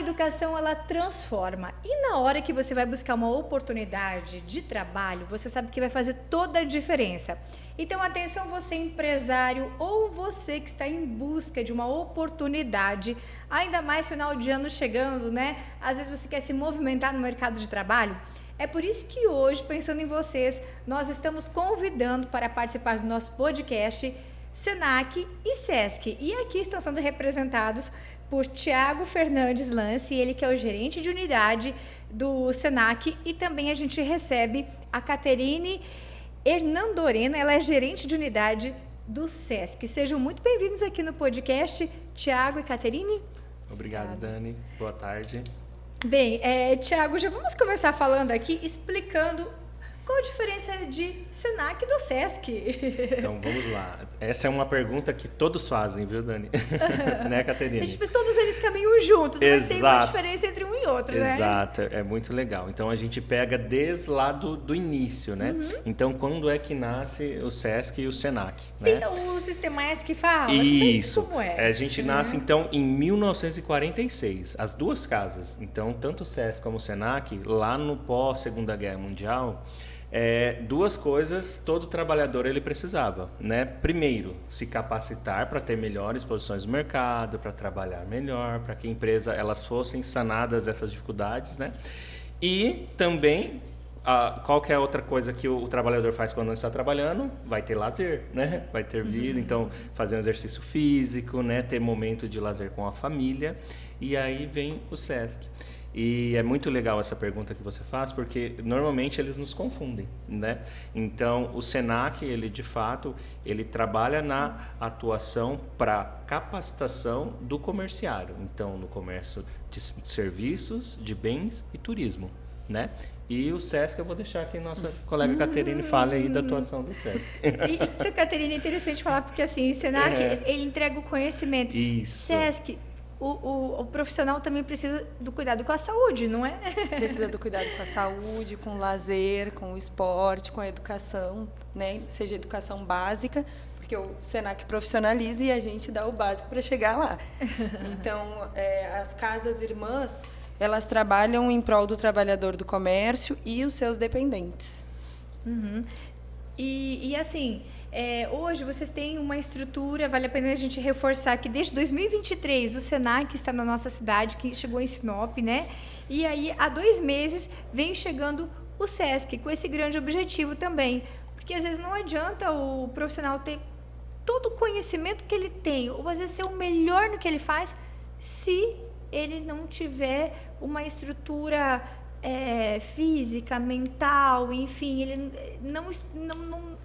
educação, ela transforma. E na hora que você vai buscar uma oportunidade de trabalho, você sabe que vai fazer toda a diferença. Então, atenção, você empresário ou você que está em busca de uma oportunidade, ainda mais final de ano chegando, né? Às vezes você quer se movimentar no mercado de trabalho. É por isso que hoje, pensando em vocês, nós estamos convidando para participar do nosso podcast Senac e Sesc. E aqui estão sendo representados por Thiago Fernandes Lance, ele que é o gerente de unidade do Senac, e também a gente recebe a Caterine Hernandorena, ela é gerente de unidade do Sesc. Sejam muito bem-vindos aqui no podcast, Thiago e Caterine. Obrigado, Dani. Boa tarde. Bem, Thiago, já vamos começar falando aqui, explicando qual a diferença de Senac e do Sesc. Então, vamos lá. Essa é uma pergunta que todos fazem, viu, Dani? Né, Caterine? Todos eles caminham juntos, mas tem uma diferença entre um e outro, né? Exato, é muito legal. Então, a gente pega desde lá do início, né? Então, quando é que nasce o Sesc e o Senac? Né? Então, o sistema ESC fala? Isso. Como é? A gente nasce, então, em 1946. As duas casas, então, tanto o Sesc como o Senac, lá no pós-Segunda Guerra Mundial, duas coisas todo trabalhador ele precisava, né? Primeiro, se capacitar para ter melhores posições no mercado, para trabalhar melhor, para que a empresa elas fossem sanadas essas dificuldades, né? E também qual que é a outra coisa que o trabalhador faz quando não está trabalhando? Vai ter lazer, né? Vai ter vida, então fazer um exercício físico, né? Ter momento de lazer com a família, e aí vem o Sesc. E é muito legal essa pergunta que você faz, porque normalmente eles nos confundem, né? Então, o Senac, ele de fato, ele trabalha na atuação para capacitação do comerciário. Então, no comércio de serviços, de bens e turismo, né? E o Sesc, eu vou deixar que nossa colega Caterine fale aí da atuação do Sesc. Então, Caterine, é interessante falar, porque assim, o Senac, ele entrega o conhecimento. Isso. Sesc, o profissional também precisa do cuidado com a saúde, não é? Precisa do cuidado com a saúde, com o lazer, com o esporte, com a educação, né? Seja educação básica, porque o Senac profissionaliza e a gente dá o básico para chegar lá. Então, as casas irmãs, elas trabalham em prol do trabalhador do comércio e os seus dependentes. Uhum. E assim, hoje vocês têm uma estrutura, vale a pena a gente reforçar que desde 2023 o Senac está na nossa cidade, que chegou em Sinop, né? E aí há 2 meses vem chegando o Sesc, com esse grande objetivo também. Porque às vezes não adianta o profissional ter todo o conhecimento que ele tem, ou às vezes ser o melhor no que ele faz, se ele não tiver uma estrutura física, mental, enfim, ele não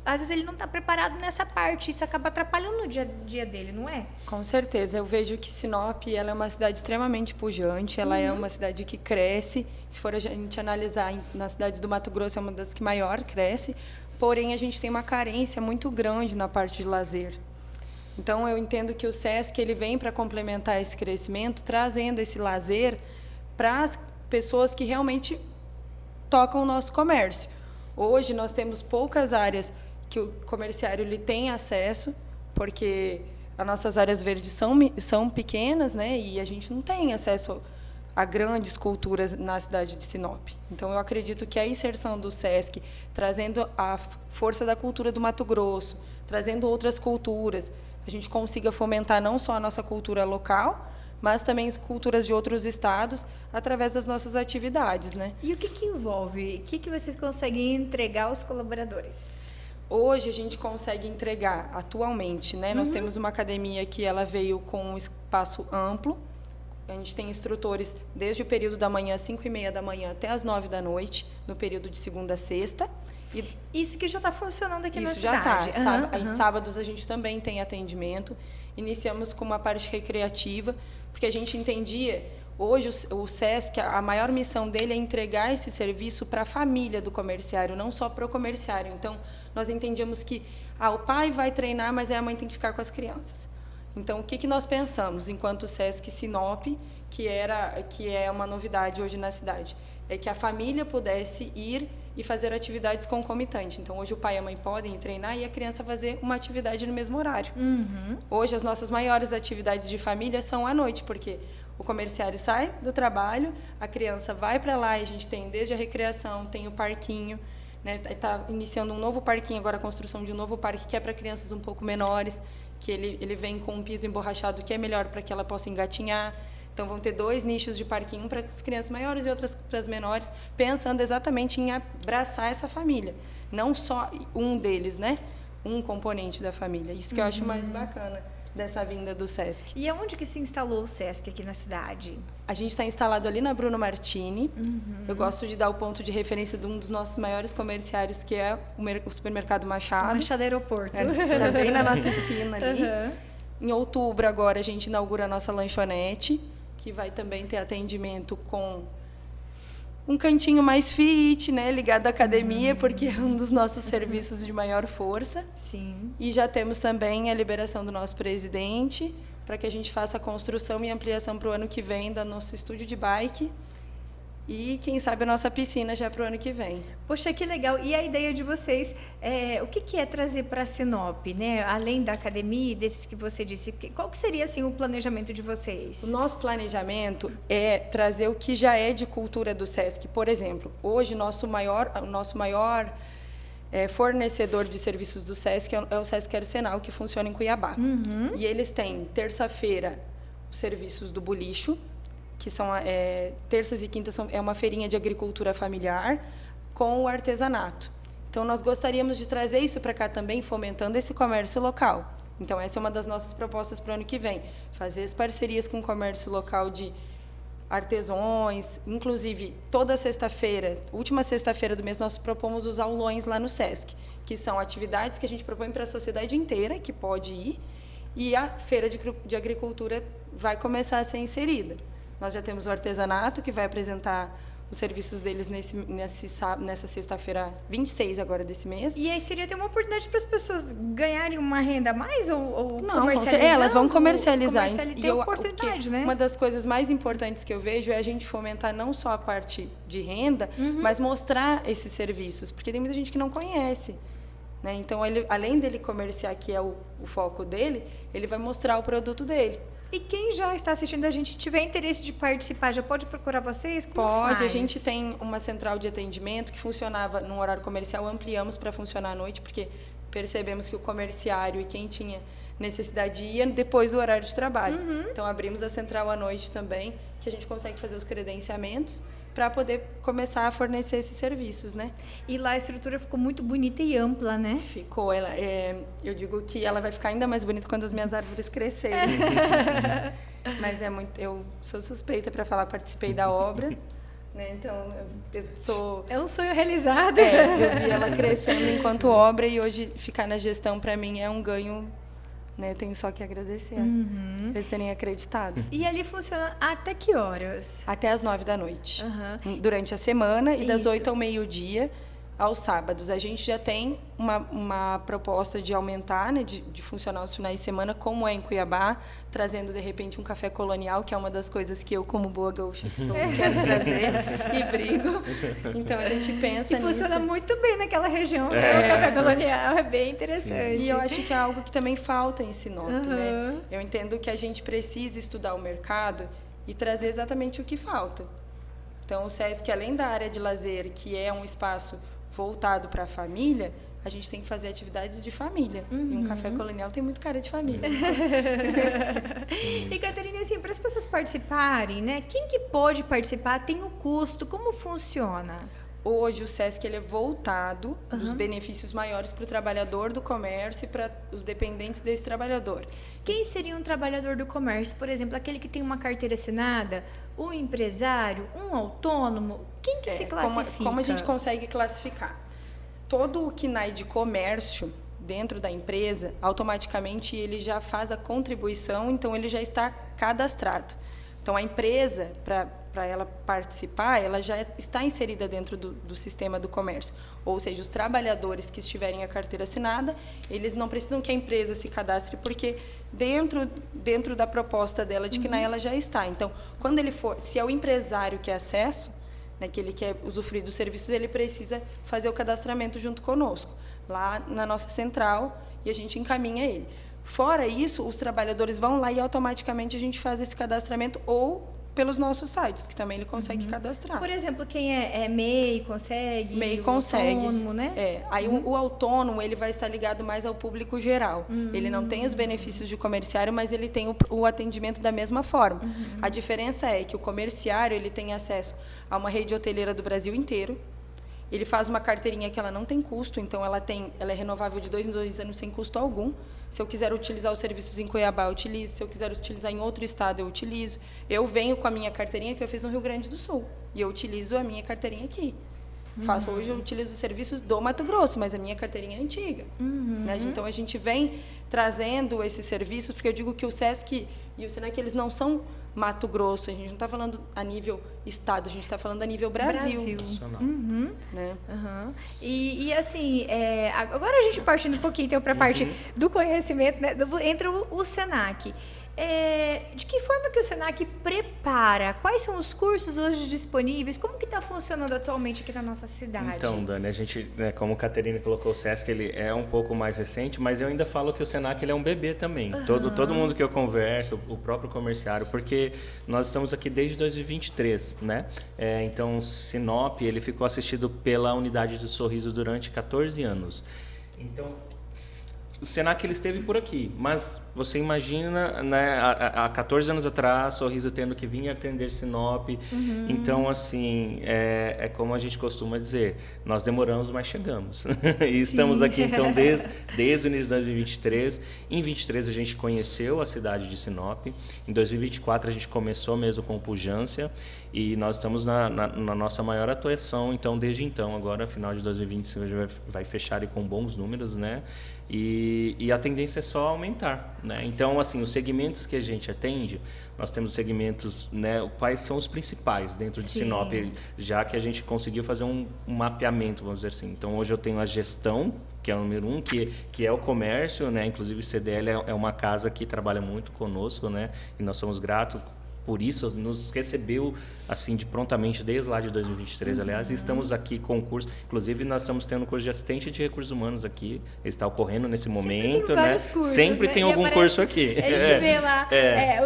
às vezes ele não está preparado nessa parte, isso acaba atrapalhando no dia a dia dele, não é? Com certeza, eu vejo que Sinop ela é uma cidade extremamente pujante, ela é uma cidade que cresce, se for a gente analisar nas cidades do Mato Grosso é uma das que maior cresce, porém a gente tem uma carência muito grande na parte de lazer. Então eu entendo que o Sesc ele vem para complementar esse crescimento, trazendo esse lazer para as pessoas que realmente tocam o nosso comércio. Hoje nós temos poucas áreas que o comerciário ele tem acesso, porque as nossas áreas verdes são pequenas, né? E a gente não tem acesso a grandes culturas na cidade de Sinop. Então eu acredito que a inserção do Sesc, trazendo a força da cultura do Mato Grosso, trazendo outras culturas, a gente consiga fomentar não só a nossa cultura local, mas também culturas de outros estados através das nossas atividades, né? E o que envolve? O que vocês conseguem entregar aos colaboradores? Hoje a gente consegue entregar, atualmente, né? Nós temos uma academia que ela veio com um espaço amplo. A gente tem instrutores desde o período da manhã, 5h30 da manhã, até as 9 da noite, no período de segunda a sexta. E isso que já está funcionando aqui na isso cidade. Já está. Em sábados a gente também tem atendimento. Iniciamos com uma parte recreativa, porque a gente entendia, hoje o Sesc, a maior missão dele é entregar esse serviço para a família do comerciário, não só para o comerciário. Então, nós entendíamos que o pai vai treinar, mas a mãe tem que ficar com as crianças. Então, o que nós pensamos, enquanto o Sesc Sinop, que é uma novidade hoje na cidade, é que a família pudesse ir e fazer atividades concomitantes. Então, hoje o pai e a mãe podem ir treinar e a criança fazer uma atividade no mesmo horário. Hoje, as nossas maiores atividades de família são à noite, porque O comerciário sai do trabalho, a criança vai para lá e a gente tem desde a recreação, tem o parquinho, né? Está iniciando um novo parquinho, agora a construção de um novo parque que é para crianças um pouco menores, que ele vem com um piso emborrachado que é melhor para que ela possa engatinhar. Então, vão ter 2 nichos de parquinho, um para as crianças maiores e outras para as menores, pensando exatamente em abraçar essa família. Não só um deles, né? Um componente da família. Isso que eu acho mais bacana dessa vinda do SESC. E aonde que se instalou o SESC aqui na cidade? A gente está instalado ali na Bruno Martini. Eu gosto de dar o ponto de referência de um dos nossos maiores comerciários, que é o supermercado Machado. Machado Aeroporto. Está bem na nossa esquina ali. Em outubro, agora, a gente inaugura a nossa lanchonete, que vai também ter atendimento com um cantinho mais fit, né, ligado à academia, porque é um dos nossos serviços de maior força. Sim. E já temos também a liberação do nosso presidente para que a gente faça a construção e ampliação para o ano que vem do nosso estúdio de bike e, quem sabe, a nossa piscina já para o ano que vem. Poxa, que legal. E a ideia de vocês, o que é trazer para Sinop, né? Além da academia e desses que você disse, qual que seria assim, o planejamento de vocês? O nosso planejamento é trazer o que já é de cultura do SESC. Por exemplo, hoje o nosso maior fornecedor de serviços do SESC é o SESC Arsenal, que funciona em Cuiabá. E eles têm, terça-feira, os serviços do Bulicho, que são terças e quintas, é uma feirinha de agricultura familiar com o artesanato. Então, nós gostaríamos de trazer isso para cá também, fomentando esse comércio local. Então, essa é uma das nossas propostas para o ano que vem, fazer as parcerias com o comércio local de artesãos. Inclusive, toda sexta-feira, última sexta-feira do mês, nós propomos os aulões lá no SESC, que são atividades que a gente propõe para a sociedade inteira, que pode ir, e a feira de agricultura vai começar a ser inserida. Nós já temos o artesanato, que vai apresentar os serviços deles nessa sexta-feira, 26 agora desse mês. E aí seria ter uma oportunidade para as pessoas ganharem uma renda a mais ou não, comercializando? Elas vão comercializar. Ter oportunidade, né? Uma das coisas mais importantes que eu vejo é a gente fomentar não só a parte de renda, mas mostrar esses serviços, porque tem muita gente que não conhece. Né? Então, além dele comerciar, que é o foco dele, ele vai mostrar o produto dele. E quem já está assistindo a gente tiver interesse de participar, já pode procurar vocês? Como pode, faz? A gente tem uma central de atendimento que funcionava num horário comercial, ampliamos para funcionar à noite, porque percebemos que o comerciário e quem tinha necessidade ia depois do horário de trabalho. Então, abrimos a central à noite também, que a gente consegue fazer os credenciamentos para poder começar a fornecer esses serviços, né? E lá a estrutura ficou muito bonita e ampla, né? Ficou. Eu digo que ela vai ficar ainda mais bonita quando as minhas árvores crescerem. Mas eu sou suspeita para falar, participei da obra, né? Então, eu sou... É um sonho realizado. Eu vi ela crescendo enquanto obra e hoje ficar na gestão para mim é um ganho. Né, eu tenho só que agradecer eles terem acreditado. E ali funciona até que horas? Até às 9h, durante a semana, e das 8 ao meio-dia, aos sábados. A gente já tem uma proposta de aumentar, né, de funcionar os finais de semana, como é em Cuiabá, trazendo, de repente, um café colonial, que é uma das coisas que eu, como boa gaúcha que sou, quero trazer e brigo. Então, a gente pensa nisso. E funciona muito bem naquela região, né? O café colonial é bem interessante. E eu acho que é algo que também falta em Sinop, né? Eu entendo que a gente precisa estudar o mercado e trazer exatamente o que falta. Então, o SESC, além da área de lazer, que é um espaço voltado para a família, a gente tem que fazer atividades de família. E um café colonial tem muito cara de família. E, Caterine, assim, para as pessoas participarem, né? Quem que pode participar? Tem o custo? Como funciona? Hoje, o SESC ele é voltado os benefícios maiores para o trabalhador do comércio e para os dependentes desse trabalhador. Quem seria um trabalhador do comércio? Por exemplo, aquele que tem uma carteira assinada, um empresário, um autônomo? Quem que se classifica? Como a gente consegue classificar? Todo o KNAI de comércio dentro da empresa, automaticamente ele já faz a contribuição, então ele já está cadastrado. Então, a empresa, para ela participar, ela já está inserida dentro do sistema do comércio. Ou seja, os trabalhadores que estiverem a carteira assinada, eles não precisam que a empresa se cadastre, porque dentro da proposta dela de KNAI ela já está. Então, quando ele for, se é o empresário que é acesso, né, que ele quer usufruir dos serviços, ele precisa fazer o cadastramento junto conosco, lá na nossa central, e a gente encaminha ele. Fora isso, os trabalhadores vão lá e automaticamente a gente faz esse cadastramento ou pelos nossos sites, que também ele consegue cadastrar. Por exemplo, quem é MEI consegue? MEI consegue. Autônomo, né? Aí o autônomo, ele vai estar ligado mais ao público geral. Ele não tem os benefícios de comerciário, mas ele tem o atendimento da mesma forma. A diferença é que o comerciário, ele tem acesso a uma rede hoteleira do Brasil inteiro. Ele faz uma carteirinha que ela não tem custo, então ela é renovável de 2 em 2 anos sem custo algum. Se eu quiser utilizar os serviços em Cuiabá, eu utilizo. Se eu quiser utilizar em outro estado, eu utilizo. Eu venho com a minha carteirinha que eu fiz no Rio Grande do Sul. E eu utilizo a minha carteirinha aqui. Hoje, eu utilizo os serviços do Mato Grosso, mas a minha carteirinha é antiga. Né? Então, a gente vem trazendo esses serviços, porque eu digo que o SESC e o SENAC, eles não são Mato Grosso. A gente não está falando a nível estado, a gente está falando a nível Brasil. Né? E assim, agora a gente partindo um pouquinho então, para a parte do conhecimento, né, entre o SENAC. De que forma que o SENAC prepara? Quais são os cursos hoje disponíveis? Como que está funcionando atualmente aqui na nossa cidade? Então, Dani, a gente, né, como a Caterina colocou, o SESC ele é um pouco mais recente, mas eu ainda falo que o SENAC ele é um bebê também. Todo mundo que eu converso, o próprio comerciário, porque nós estamos aqui desde 2023, né? Então, Sinop, ele ficou assistido pela Unidade de Sorriso durante 14 anos. Então, o SENAC ele esteve por aqui, mas você imagina, né, há 14 anos atrás, Sorriso tendo que vir atender Sinop. Então, assim, é como a gente costuma dizer, nós demoramos, mas chegamos. E estamos aqui, então, desde o início de 2023. Em 2023, a gente conheceu a cidade de Sinop. Em 2024, a gente começou mesmo com pujança. E nós estamos na nossa maior atuação, então, desde então. Agora, final de 2025, a gente vai fechar com bons números, né? E a tendência é só aumentar, né? Então, assim, os segmentos que a gente atende, nós temos segmentos, né? Quais são os principais dentro de Sinop, já que a gente conseguiu fazer um mapeamento, vamos dizer assim. Então, hoje eu tenho a gestão, que é o número 1, que é o comércio, né? Inclusive, o CDL é uma casa que trabalha muito conosco, né? E nós somos gratos. Por isso, nos recebeu assim de prontamente desde lá de 2023, aliás, e estamos aqui com o curso. Inclusive, nós estamos tendo um curso de assistente de recursos humanos aqui, está ocorrendo nesse momento, tem vários cursos, Sempre né? tem algum curso aqui. A gente vê lá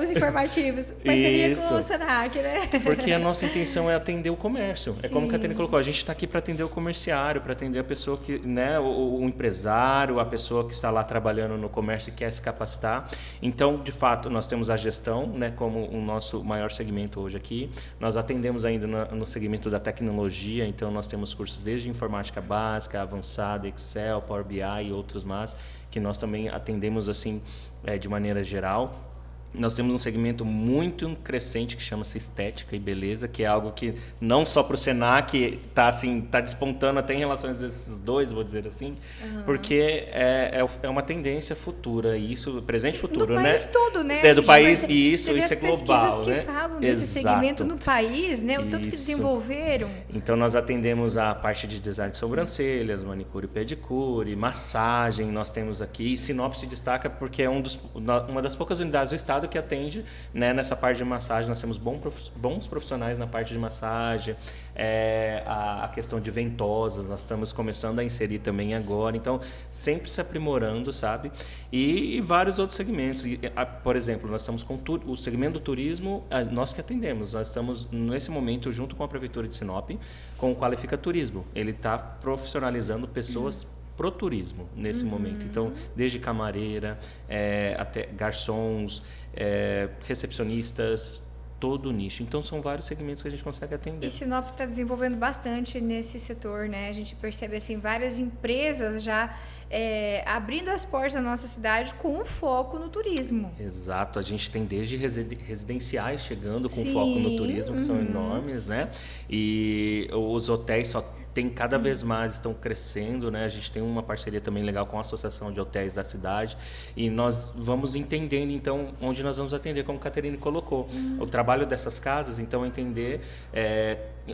os informativos, parceria com o SENAC, né? Porque a nossa intenção é atender o comércio. É como a Catarina colocou, a gente está aqui para atender o comerciário, para atender a pessoa que, né, o empresário, a pessoa que está lá trabalhando no comércio e quer se capacitar. Então, de fato, nós temos a gestão, né, como o nosso maior segmento hoje aqui. Nós atendemos ainda no segmento da tecnologia, então nós temos cursos desde informática básica, avançada, Excel, Power BI e outros mais, que nós também atendemos assim de maneira geral. Nós temos um segmento muito crescente que chama-se estética e beleza, que é algo que não só para o SENAC está despontando até em relação a esses dois, vou dizer assim, porque é uma tendência futura, isso, presente e futuro, né? Do país todo, né? Do país, e isso é global, pesquisas que falam desse segmento no país, né? O tanto que desenvolveram. Então, nós atendemos a parte de design de sobrancelhas, manicure e pedicure, massagem, nós temos aqui. E Sinop se destaca porque é uma das poucas unidades do estado que atende, né, nessa parte de massagem. Nós temos bons profissionais na parte de massagem, a questão de ventosas, nós estamos começando a inserir também agora, então sempre se aprimorando, sabe? E vários outros segmentos. Por exemplo, nós estamos com o segmento do turismo, nós que atendemos, nós estamos nesse momento junto com a Prefeitura de Sinop, com o Qualifica Turismo. Ele está profissionalizando pessoas pro turismo nesse momento. Então, desde camareira, até garçons, recepcionistas, todo o nicho. Então, são vários segmentos que a gente consegue atender. E Sinop está desenvolvendo bastante nesse setor, né? A gente percebe assim várias empresas já abrindo as portas da nossa cidade com um foco no turismo. Exato, a gente tem desde residenciais chegando com foco no turismo, que são enormes, né? E os hotéis só tem cada vez mais, estão crescendo, né? A gente tem uma parceria também legal com a Associação de Hotéis da cidade e nós vamos entendendo, então, onde nós vamos atender, como a Caterine colocou. O trabalho dessas casas, então, entender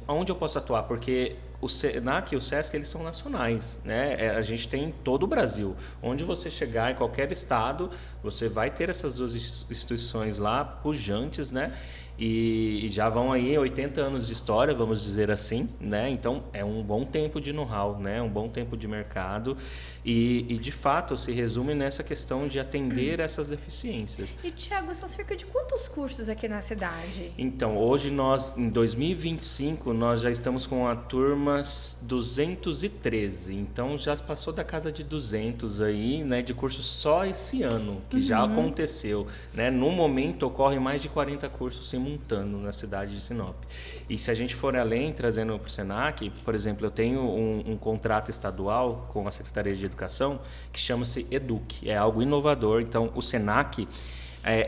onde eu posso atuar, porque o SENAC e o SESC, eles são nacionais, né? A gente tem em todo o Brasil. Onde você chegar, em qualquer estado, você vai ter essas duas instituições lá, pujantes, né? e já vão aí 80 anos de história, vamos dizer assim, né? Então é um bom tempo de know-how, né? Um bom tempo de mercado e de fato se resume nessa questão de atender essas deficiências. E Thiago, são cerca de quantos cursos aqui na cidade? Então, hoje nós, em 2025, nós já estamos com a turma 213. Então, já passou da casa de 200 aí, né, de cursos só esse ano, que já aconteceu, né? No momento, ocorre mais de 40 cursos simultâneos na cidade de Sinop. E se a gente for além, trazendo para o Senac, por exemplo, eu tenho um contrato estadual com a Secretaria de Educação que chama-se EDUC. É algo inovador. Então, o Senac...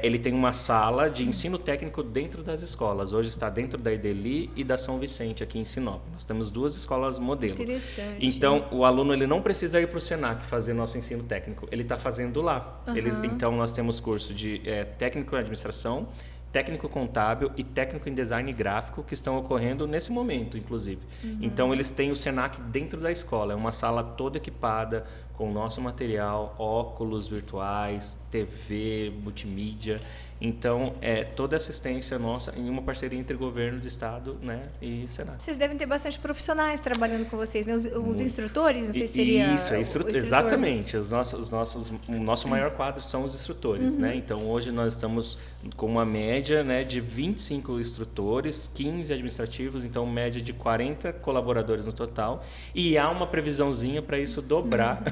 ele tem uma sala de ensino técnico dentro das escolas. Hoje está dentro da Ideli e da São Vicente, aqui em Sinop. Nós temos 2 escolas modelo. Interessante. Então, o aluno ele não precisa ir para o Senac fazer nosso ensino técnico. Ele está fazendo lá. Então, nós temos curso de técnico em administração, técnico contábil e técnico em design gráfico que estão ocorrendo nesse momento, inclusive. Então, eles têm o Senac dentro da escola. É uma sala toda equipada com o nosso material, óculos virtuais, TV, multimídia. Então, toda assistência nossa em uma parceria entre governo do estado, né, e Senac. Vocês devem ter bastante profissionais trabalhando com vocês, né? Os instrutores, não sei se seria isso, exatamente. O nosso maior quadro são os instrutores, né? Então, hoje nós estamos com uma média, né, de 25 instrutores, 15 administrativos, então média de 40 colaboradores no total. E há uma previsãozinha para isso dobrar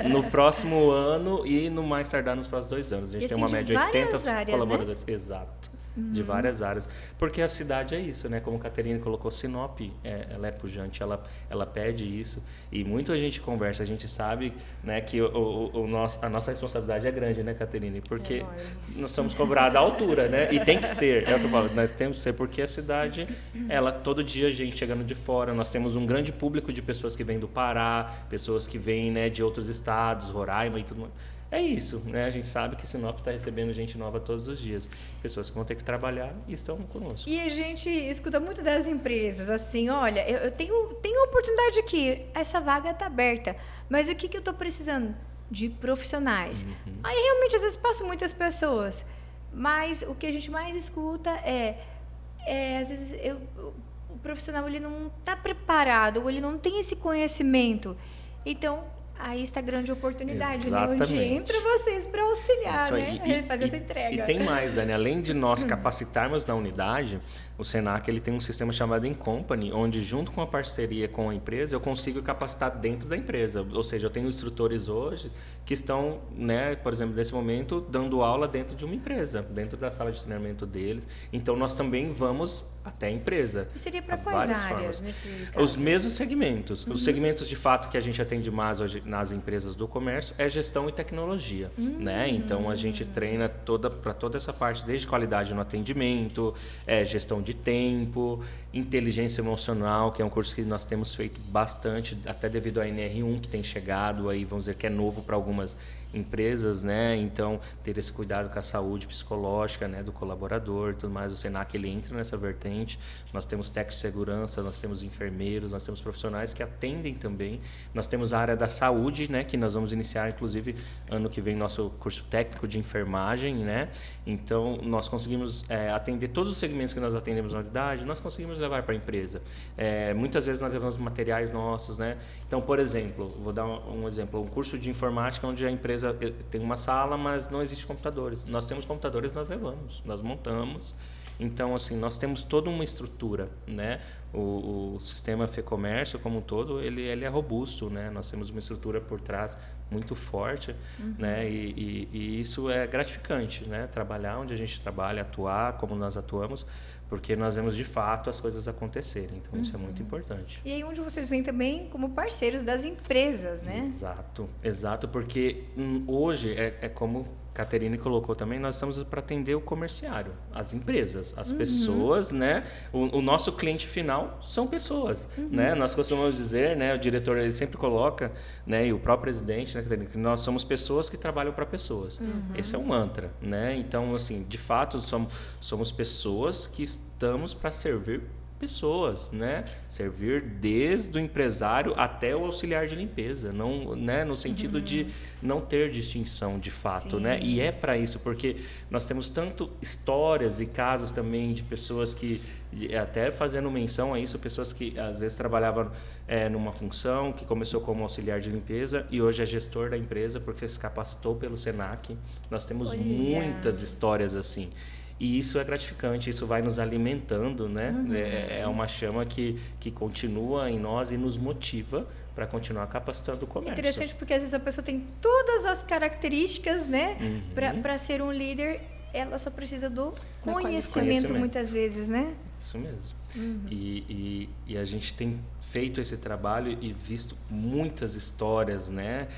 no próximo ano e no mais tardar nos próximos 2 anos. A gente tem uma média de 80 áreas, colaboradores. Né? Exato. De várias áreas. Porque a cidade é isso, né? Como a Caterine colocou, Sinop, ela é pujante, ela pede isso. E muita gente conversa, a gente sabe, né, que a nossa responsabilidade é grande, né, Caterine? Porque nós somos cobrados à altura, né? E tem que ser, é o que eu falo, nós temos que ser, porque a cidade, ela, todo dia, gente chegando de fora, nós temos um grande público de pessoas que vêm do Pará, pessoas que vêm, né, de outros estados, Roraima e tudo mais. É isso, né? A gente sabe que Sinop está recebendo gente nova todos os dias. Pessoas que vão ter que trabalhar e estão conosco. E a gente escuta muito das empresas, assim, olha, eu tenho oportunidade aqui, essa vaga está aberta, mas o que eu estou precisando? De profissionais. Aí, realmente, às vezes, passam muitas pessoas, mas o que a gente mais escuta às vezes, o profissional ele não está preparado, ou ele não tem esse conhecimento. Então, aí está a grande oportunidade, né? Onde entra vocês para auxiliar, né? Fazer essa entrega. E tem mais, Dani. Além de nós capacitarmos na unidade, o Senac ele tem um sistema chamado In-Company, onde junto com a parceria com a empresa, eu consigo capacitar dentro da empresa. Ou seja, eu tenho instrutores hoje que estão, né, por exemplo, nesse momento, dando aula dentro de uma empresa, dentro da sala de treinamento deles. Então, nós também vamos até a empresa. E seria para quais áreas nesse caso? Os mesmos segmentos. Os segmentos, de fato, que a gente atende mais hoje nas empresas do comércio é gestão e tecnologia, né? Então, a gente treina para toda essa parte, desde qualidade no atendimento, gestão de tempo, inteligência emocional, que é um curso que nós temos feito bastante, até devido à NR1 que tem chegado aí, vamos dizer que é novo para algumas empresas, né? Então, ter esse cuidado com a saúde psicológica, né, do colaborador e tudo mais. O Senac, ele entra nessa vertente. Nós temos técnicos de segurança, nós temos enfermeiros, nós temos profissionais que atendem também. Nós temos a área da saúde, né, que nós vamos iniciar, inclusive, ano que vem, nosso curso técnico de enfermagem, né? Então, nós conseguimos atender todos os segmentos que nós atendemos na unidade, nós conseguimos levar para a empresa. Muitas vezes nós levamos materiais nossos, né? Então, por exemplo, vou dar um exemplo, um curso de informática onde a empresa tem uma sala, mas não existe computadores. Nós temos computadores, nós levamos, nós montamos. Então, assim, nós temos toda uma estrutura, né? O sistema FEComércio como um todo, ele é robusto, né? Nós temos uma estrutura por trás muito forte, né? E isso é gratificante, né? Trabalhar onde a gente trabalha, atuar como nós atuamos, porque nós vemos de fato as coisas acontecerem. Então, isso é muito importante. E aí onde vocês vêm também como parceiros das empresas, né? Exato, porque hoje é como a Caterine colocou também, nós estamos para atender o comerciário, as empresas, as pessoas, né? O nosso cliente final são pessoas, né? Nós costumamos dizer, né? O diretor ele sempre coloca, né? E o próprio presidente, né, Caterine, que nós somos pessoas que trabalham para pessoas. Esse é um mantra, né? Então, assim, de fato, somos pessoas que estamos para servir pessoas, né? Servir desde o empresário até o auxiliar de limpeza, não, né? No sentido de não ter distinção de fato, Sim. né? E é para isso, porque nós temos tanto histórias e casos também de pessoas que, até fazendo menção a isso, pessoas que às vezes trabalhavam numa função, que começou como auxiliar de limpeza e hoje é gestor da empresa porque se capacitou pelo Senac. Nós temos muitas histórias assim. E isso é gratificante, isso vai nos alimentando, né? É uma chama que continua em nós e nos motiva para continuar capacitando o comércio. Interessante porque às vezes a pessoa tem todas as características, né? Para ser um líder, ela só precisa do conhecimento muitas vezes, né? Isso mesmo. E a gente tem feito esse trabalho e visto muitas histórias, né?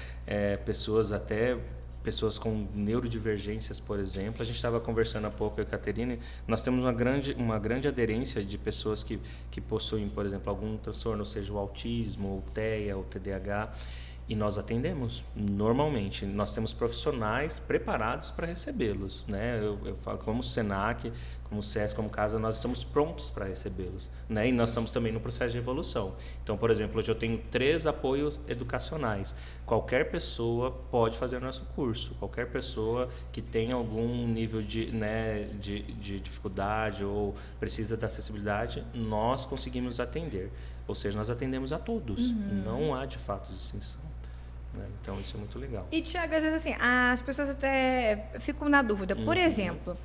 Pessoas com neurodivergências, por exemplo. A gente estava conversando há pouco, eu e a Caterine, nós temos uma grande aderência de pessoas que possuem, por exemplo, algum transtorno, seja o autismo, o TEA, o TDAH, e nós atendemos normalmente. Nós temos profissionais preparados para recebê-los, né? Eu falo, como Senac, como SES, como Casa, nós estamos prontos para recebê-los, né? E nós estamos também no processo de evolução. Então, por exemplo, hoje eu tenho 3 apoios educacionais. Qualquer pessoa pode fazer o nosso curso. Qualquer pessoa que tenha algum nível de dificuldade ou precisa da acessibilidade, nós conseguimos atender. Ou seja, nós atendemos a todos. Não há, de fato, distinção. Então, isso é muito legal. E, Tiago, às vezes assim, as pessoas até ficam na dúvida. Por exemplo,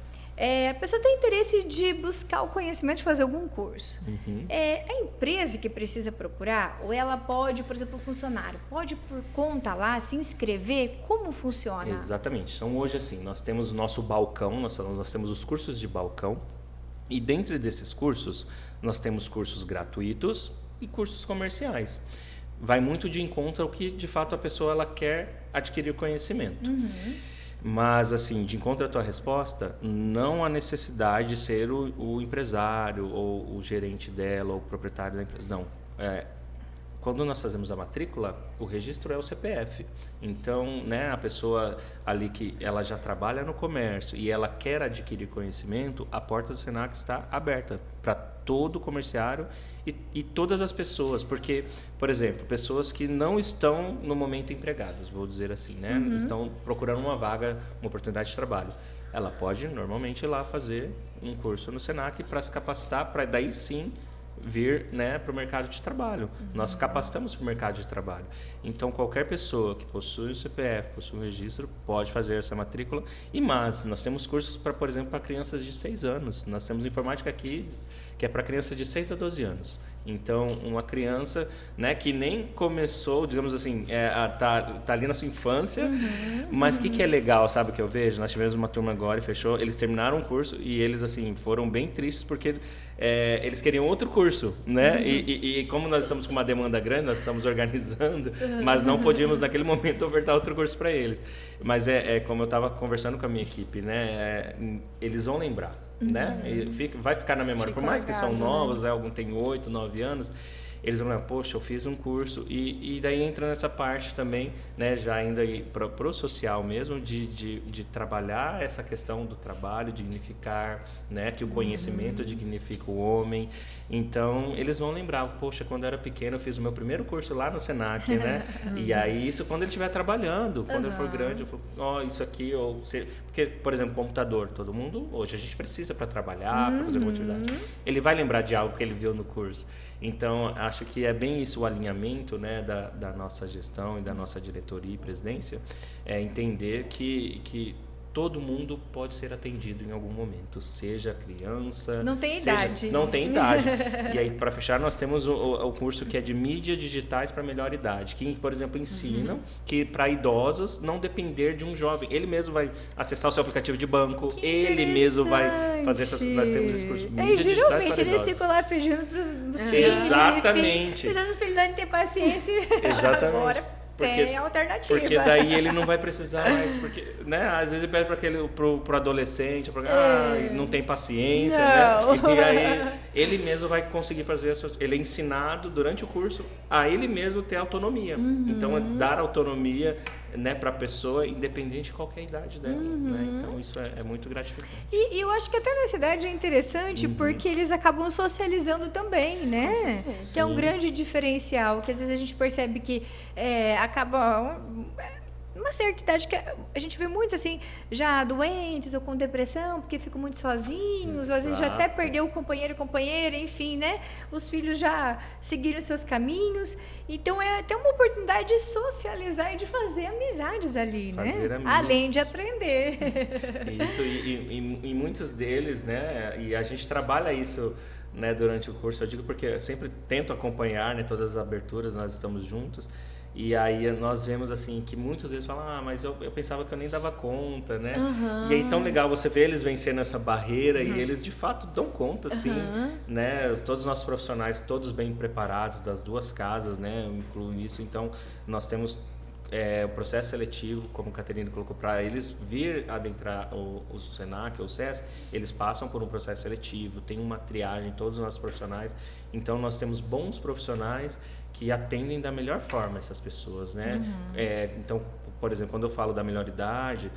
a pessoa tem interesse de buscar o conhecimento, de fazer algum curso. É a empresa que precisa procurar? Ou ela pode, por exemplo, o funcionário, pode por conta lá se inscrever? Como funciona? Exatamente. Então, hoje, assim, nós temos o nosso balcão, nós temos os cursos de balcão. E dentro desses cursos, nós temos cursos gratuitos e cursos comerciais. Vai muito de encontro ao que, de fato, a pessoa ela quer adquirir conhecimento. Mas, assim, de encontro à tua resposta, não há necessidade de ser o empresário ou o gerente dela ou o proprietário da empresa. Não. Quando nós fazemos a matrícula, o registro é o CPF. Então, né, a pessoa ali que ela já trabalha no comércio e ela quer adquirir conhecimento, a porta do Senac está aberta para todo o comerciário e todas as pessoas. Porque, por exemplo, pessoas que não estão no momento empregadas, vou dizer assim, né? Estão procurando uma vaga, uma oportunidade de trabalho. Ela pode, normalmente, ir lá fazer um curso no Senac para se capacitar, para daí sim vir, né, para o mercado de trabalho. Nós capacitamos para o mercado de trabalho. Então, qualquer pessoa que possui o CPF, possui o registro, pode fazer essa matrícula. Mas nós temos cursos, por exemplo, para crianças de 6 anos. Nós temos Informática Kids, que é para crianças de 6 a 12 anos. Então, uma criança, né, que nem começou, digamos assim, tá ali na sua infância, mas o que é legal, sabe, o que eu vejo? Nós tivemos uma turma agora e fechou, eles terminaram o curso e eles, assim, foram bem tristes porque eles queriam outro curso, né? E como nós estamos com uma demanda grande, nós estamos organizando, mas não podíamos, naquele momento, ofertar outro curso para eles. Mas como eu estava conversando com a minha equipe, né? Eles vão lembrar. Né? Vai ficar na memória, por mais que são novos, algum tem 8, 9 anos, eles vão falar, poxa, eu fiz um curso, e daí entra nessa parte também, né, já ainda para o social mesmo, de trabalhar essa questão do trabalho, dignificar, né, que o conhecimento dignifica o homem. Então, eles vão lembrar, poxa, quando eu era pequeno, eu fiz o meu primeiro curso lá no Senac, né? E aí, isso quando ele estiver trabalhando, quando ele for grande, eu falo, isso aqui, porque, por exemplo, computador, todo mundo, hoje a gente precisa para trabalhar, para fazer alguma atividade. Ele vai lembrar de algo que ele viu no curso. Então, acho que é bem isso o alinhamento, né, da nossa gestão e da nossa diretoria e presidência, entender que todo mundo pode ser atendido em algum momento, seja criança... Não tem idade. Não tem idade. E aí, para fechar, nós temos o curso que é de mídias digitais para melhor idade, que, por exemplo, ensina que para idosos não depender de um jovem. Ele mesmo vai acessar o seu aplicativo de banco, ele mesmo vai fazer nós temos esse curso mídias digitais para idosos. Geralmente eles ficam lá pedindo para os filhos. Exatamente. Precisa os filhos não ter paciência. Exatamente. Agora tem alternativa. Porque daí ele não vai precisar mais, porque, né, às vezes ele pede pro adolescente, não tem paciência, né? E aí ele mesmo vai conseguir fazer ele é ensinado durante o curso a ele mesmo ter autonomia. Então, dar autonomia né, para a pessoa, independente de qualquer idade dela. Né? Então, isso é muito gratificante. E eu acho que até nessa idade é interessante, porque eles acabam socializando também, né? Que é um grande diferencial, que às vezes a gente percebe que acaba... Uma certa idade que a gente vê muitos assim, já doentes ou com depressão, porque ficam muito sozinhos, ou às vezes já até perdeu o companheiro, companheira, enfim, né? Os filhos já seguiram seus caminhos. Então é até uma oportunidade de socializar e de fazer amizades ali, né? Além de aprender. Isso, e muitos deles, né? E a gente trabalha isso, né, durante o curso. Eu digo porque eu sempre tento acompanhar, né, todas as aberturas, nós estamos juntos. E aí nós vemos assim que muitos deles falam, mas eu pensava que eu nem dava conta, né? E aí tão legal você ver eles vencendo essa barreira e eles de fato dão conta, sim, né? Todos os nossos profissionais, todos bem preparados das duas casas, né? Eu incluo isso. Então nós temos o processo seletivo, como a Caterina colocou, para eles vir adentrar o Senac ou o SESC, eles passam por um processo seletivo, tem uma triagem, todos os nossos profissionais. Então nós temos bons profissionais que atendem da melhor forma essas pessoas, né? Então, por exemplo, quando eu falo da melhor idade,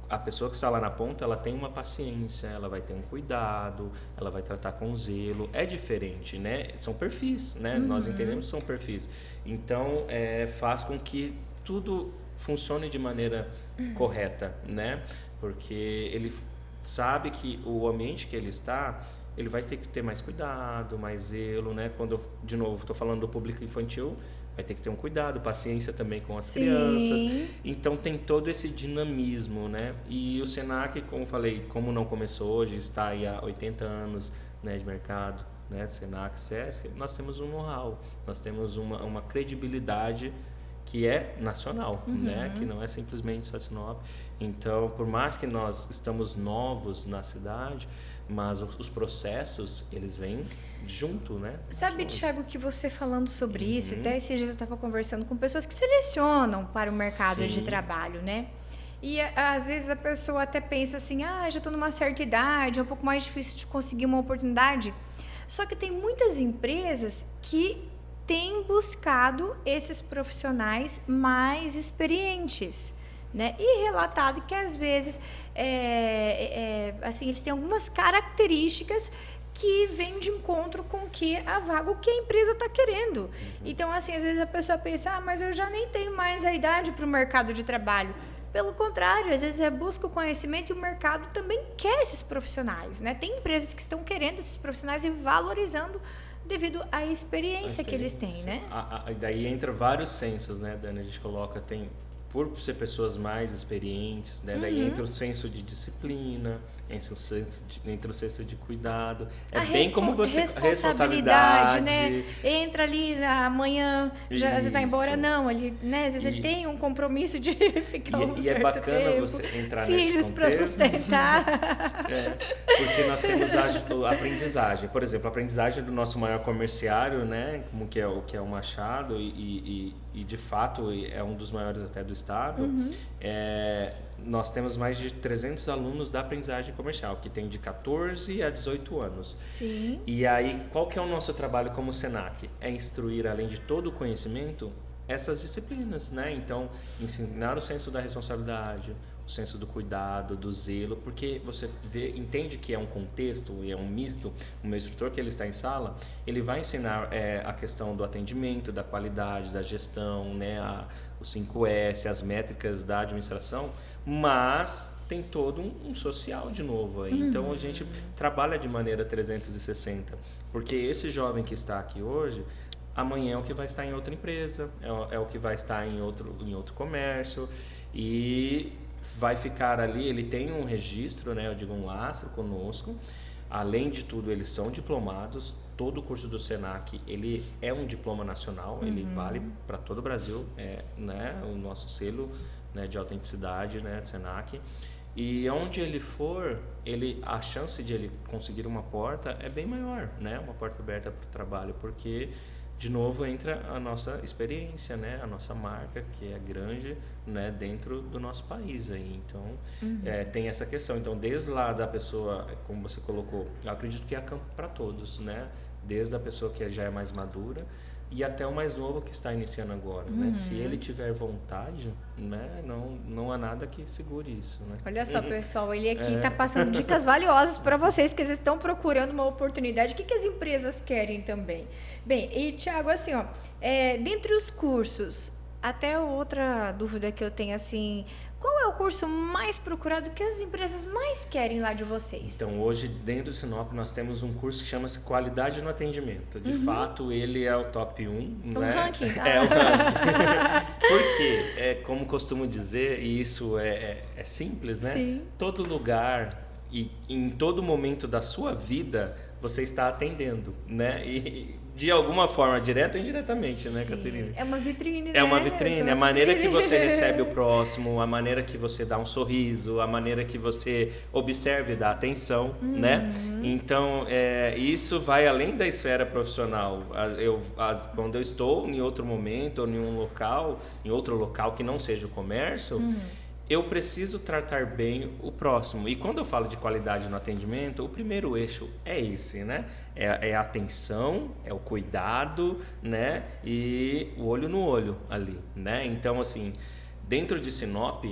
a pessoa que está lá na ponta, ela tem uma paciência, ela vai ter um cuidado, ela vai tratar com zelo. É diferente, né? São perfis, né? Nós entendemos que são perfis. Então, faz com que tudo funcione de maneira correta, né? Porque ele sabe que o ambiente que ele está, ele vai ter que ter mais cuidado, mais zelo, né? Quando eu, de novo, estou falando do público infantil, vai ter que ter um cuidado, paciência também com as crianças. Então tem todo esse dinamismo, né? E o Senac, como eu falei, como não começou hoje, está aí há 80 anos, né, de mercado, né? Senac, SESC, nós temos um know-how, nós temos uma credibilidade que é nacional, né? Que não é simplesmente só de Sinop. Então, por mais que nós estamos novos na cidade, mas os processos, eles vêm junto, né? Sabe, Thiago, que você falando sobre isso, até esses dias eu estava conversando com pessoas que selecionam para o mercado de trabalho, né? E às vezes a pessoa até pensa assim, já estou numa certa idade, é um pouco mais difícil de conseguir uma oportunidade. Só que tem muitas empresas que têm buscado esses profissionais mais experientes, né? E relatado que às vezes assim, eles têm algumas características que vêm de encontro com a vaga, o que a empresa está querendo. Então, assim, às vezes a pessoa pensa, mas eu já nem tenho mais a idade para o mercado de trabalho. Pelo contrário, às vezes busca o conhecimento e o mercado também quer esses profissionais, né? Tem empresas que estão querendo esses profissionais e valorizando devido à experiência que eles têm, né? Daí entra vários sensos, né, Dani? A gente coloca, por ser pessoas mais experientes, né? Daí entra o senso de disciplina, entra o senso de cuidado. Bem como você... Responsabilidade, né? Entra ali amanhã, já você vai embora. Não, né? Às vezes ele tem um compromisso de ficar um certo tempo. E é bacana você entrar nesse contexto. Filhos para sustentar. Porque nós temos a aprendizagem. Por exemplo, a aprendizagem do nosso maior comerciário, né? Como que é o Machado, e de fato é um dos maiores até do estado. Nós temos mais de 300 alunos da aprendizagem comercial, que tem de 14 a 18 anos. Sim. E aí, qual que é o nosso trabalho como Senac? É instruir, além de todo o conhecimento, essas disciplinas, né? Então, ensinar o senso da responsabilidade, o senso do cuidado, do zelo, porque você entende que é um contexto e é um misto. O meu instrutor, que ele está em sala, ele vai ensinar a questão do atendimento, da qualidade, da gestão, né? Os 5S, as métricas da administração, mas tem todo um social de novo aí. Então a gente trabalha de maneira 360, porque esse jovem que está aqui hoje, amanhã é o que vai estar em outra empresa, é o que vai estar em outro comércio, e vai ficar ali, ele tem um registro, né, eu digo um lastro conosco. Além de tudo, eles são diplomados. Todo o curso do Senac, ele é um diploma nacional, ele vale para todo o Brasil, né, o nosso selo, né, de autenticidade, né, Senac. E onde ele for, a chance de ele conseguir uma porta é bem maior, né, uma porta aberta para o trabalho, porque de novo entra a nossa experiência, né, a nossa marca, que é grande, né, dentro do nosso país aí. Então tem essa questão. Então, desde lá da pessoa, como você colocou, eu acredito que é campo para todos, né, desde a pessoa que já é mais madura e até o mais novo que está iniciando agora, né. Se ele tiver vontade, né? Não há nada que segure isso, né? Olha só, pessoal, ele aqui está passando dicas valiosas para vocês que vocês estão procurando uma oportunidade. O que as empresas querem também? Bem, e Thiago, assim, ó, dentre os cursos, até outra dúvida que eu tenho, assim, qual é o curso mais procurado que as empresas mais querem lá de vocês? Então, hoje, dentro do Sinop, nós temos um curso que chama-se Qualidade no Atendimento. De fato, ele é o top 1. O né? ranking. É o ranking. Porque, como costumo dizer, e isso é simples, né? Sim. Todo lugar e em todo momento da sua vida, você está atendendo, né? E de alguma forma, direta ou indiretamente, né, Caterina? É uma vitrine, né? É uma vitrine, a maneira que você recebe o próximo, a maneira que você dá um sorriso, a maneira que você observa e dá atenção, né? Então, isso vai além da esfera profissional. Quando eu estou em outro momento ou em outro local que não seja o comércio, eu preciso tratar bem o próximo. E quando eu falo de qualidade no atendimento, o primeiro eixo é esse, né? É a atenção, é o cuidado, né? E o olho no olho ali, né? Então, assim, dentro de Sinop,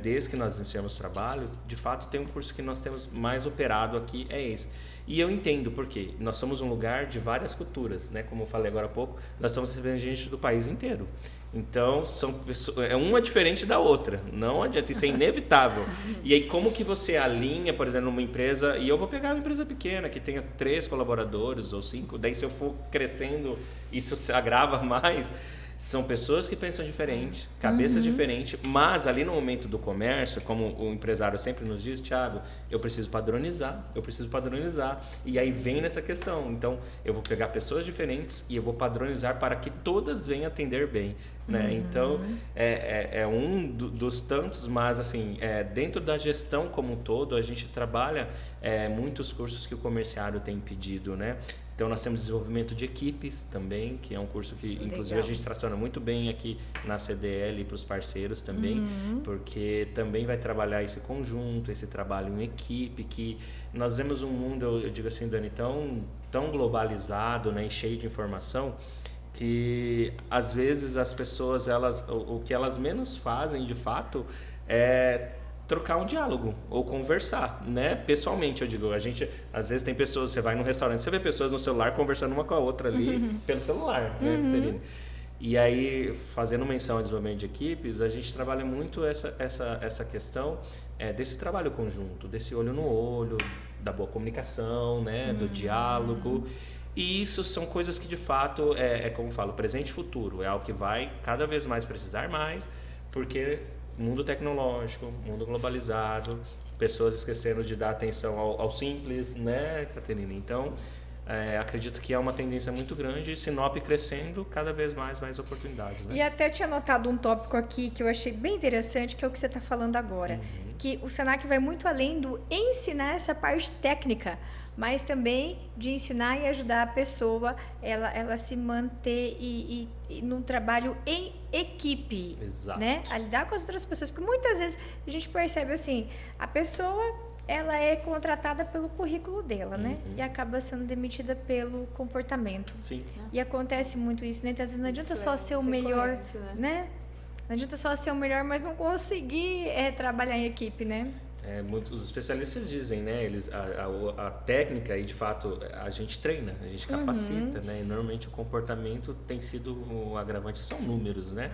desde que nós iniciamos o trabalho, de fato tem um curso que nós temos mais operado aqui, é esse. E eu entendo por quê. Nós somos um lugar de várias culturas, né? Como eu falei agora há pouco, nós estamos recebendo gente do país inteiro. Então, são pessoas, uma diferente da outra, não adianta, isso é inevitável. E aí, como que você alinha, por exemplo, numa empresa, e eu vou pegar uma empresa pequena, que tenha 3 colaboradores ou 5, daí se eu for crescendo, isso se agrava mais. São pessoas que pensam diferente, cabeças diferentes, mas ali no momento do comércio, como o empresário sempre nos diz, Thiago, eu preciso padronizar. E aí vem nessa questão. Então, eu vou pegar pessoas diferentes e eu vou padronizar para que todas venham atender bem. Né? Então, é um dos tantos, mas assim, dentro da gestão como um todo, a gente trabalha muitos cursos que o comerciário tem pedido, né? Então, nós temos desenvolvimento de equipes também, que é um curso que, inclusive, a gente traciona muito bem aqui na CDL para os parceiros também, porque também vai trabalhar esse conjunto, esse trabalho em equipe, que nós vemos um mundo, eu digo assim, Dani, tão globalizado, né, e cheio de informação, que às vezes as pessoas, o que elas menos fazem de fato é trocar um diálogo ou conversar, né? Pessoalmente, eu digo, a gente às vezes tem pessoas, você vai num restaurante, você vê pessoas no celular conversando uma com a outra ali pelo celular, né, Caterina? E aí, fazendo menção ao desenvolvimento de equipes, a gente trabalha muito essa questão desse trabalho conjunto, desse olho no olho, da boa comunicação, né, do diálogo. E isso são coisas que, de fato, como eu falo, presente e futuro. É algo que vai cada vez mais precisar mais, porque mundo tecnológico, mundo globalizado, pessoas esquecendo de dar atenção ao simples, né, Caterina? Então, acredito que é uma tendência muito grande e Sinop crescendo cada vez mais oportunidades. Né? E até tinha anotado um tópico aqui que eu achei bem interessante, que é o que você está falando agora. Que o Senac vai muito além do ensinar essa parte técnica, mas também de ensinar e ajudar a pessoa ela se manter e num trabalho em equipe. Exato. Né? A lidar com as outras pessoas, porque muitas vezes a gente percebe assim, a pessoa ela é contratada pelo currículo dela, né? E acaba sendo demitida pelo comportamento. Sim. E acontece muito isso, né? Então, às vezes não adianta só ser o melhor, né? Não adianta só ser o melhor, mas não conseguir trabalhar em equipe, né? Os especialistas dizem, né? A técnica, e de fato a gente treina, a gente capacita, né? E normalmente o comportamento tem sido o agravante, são números, né?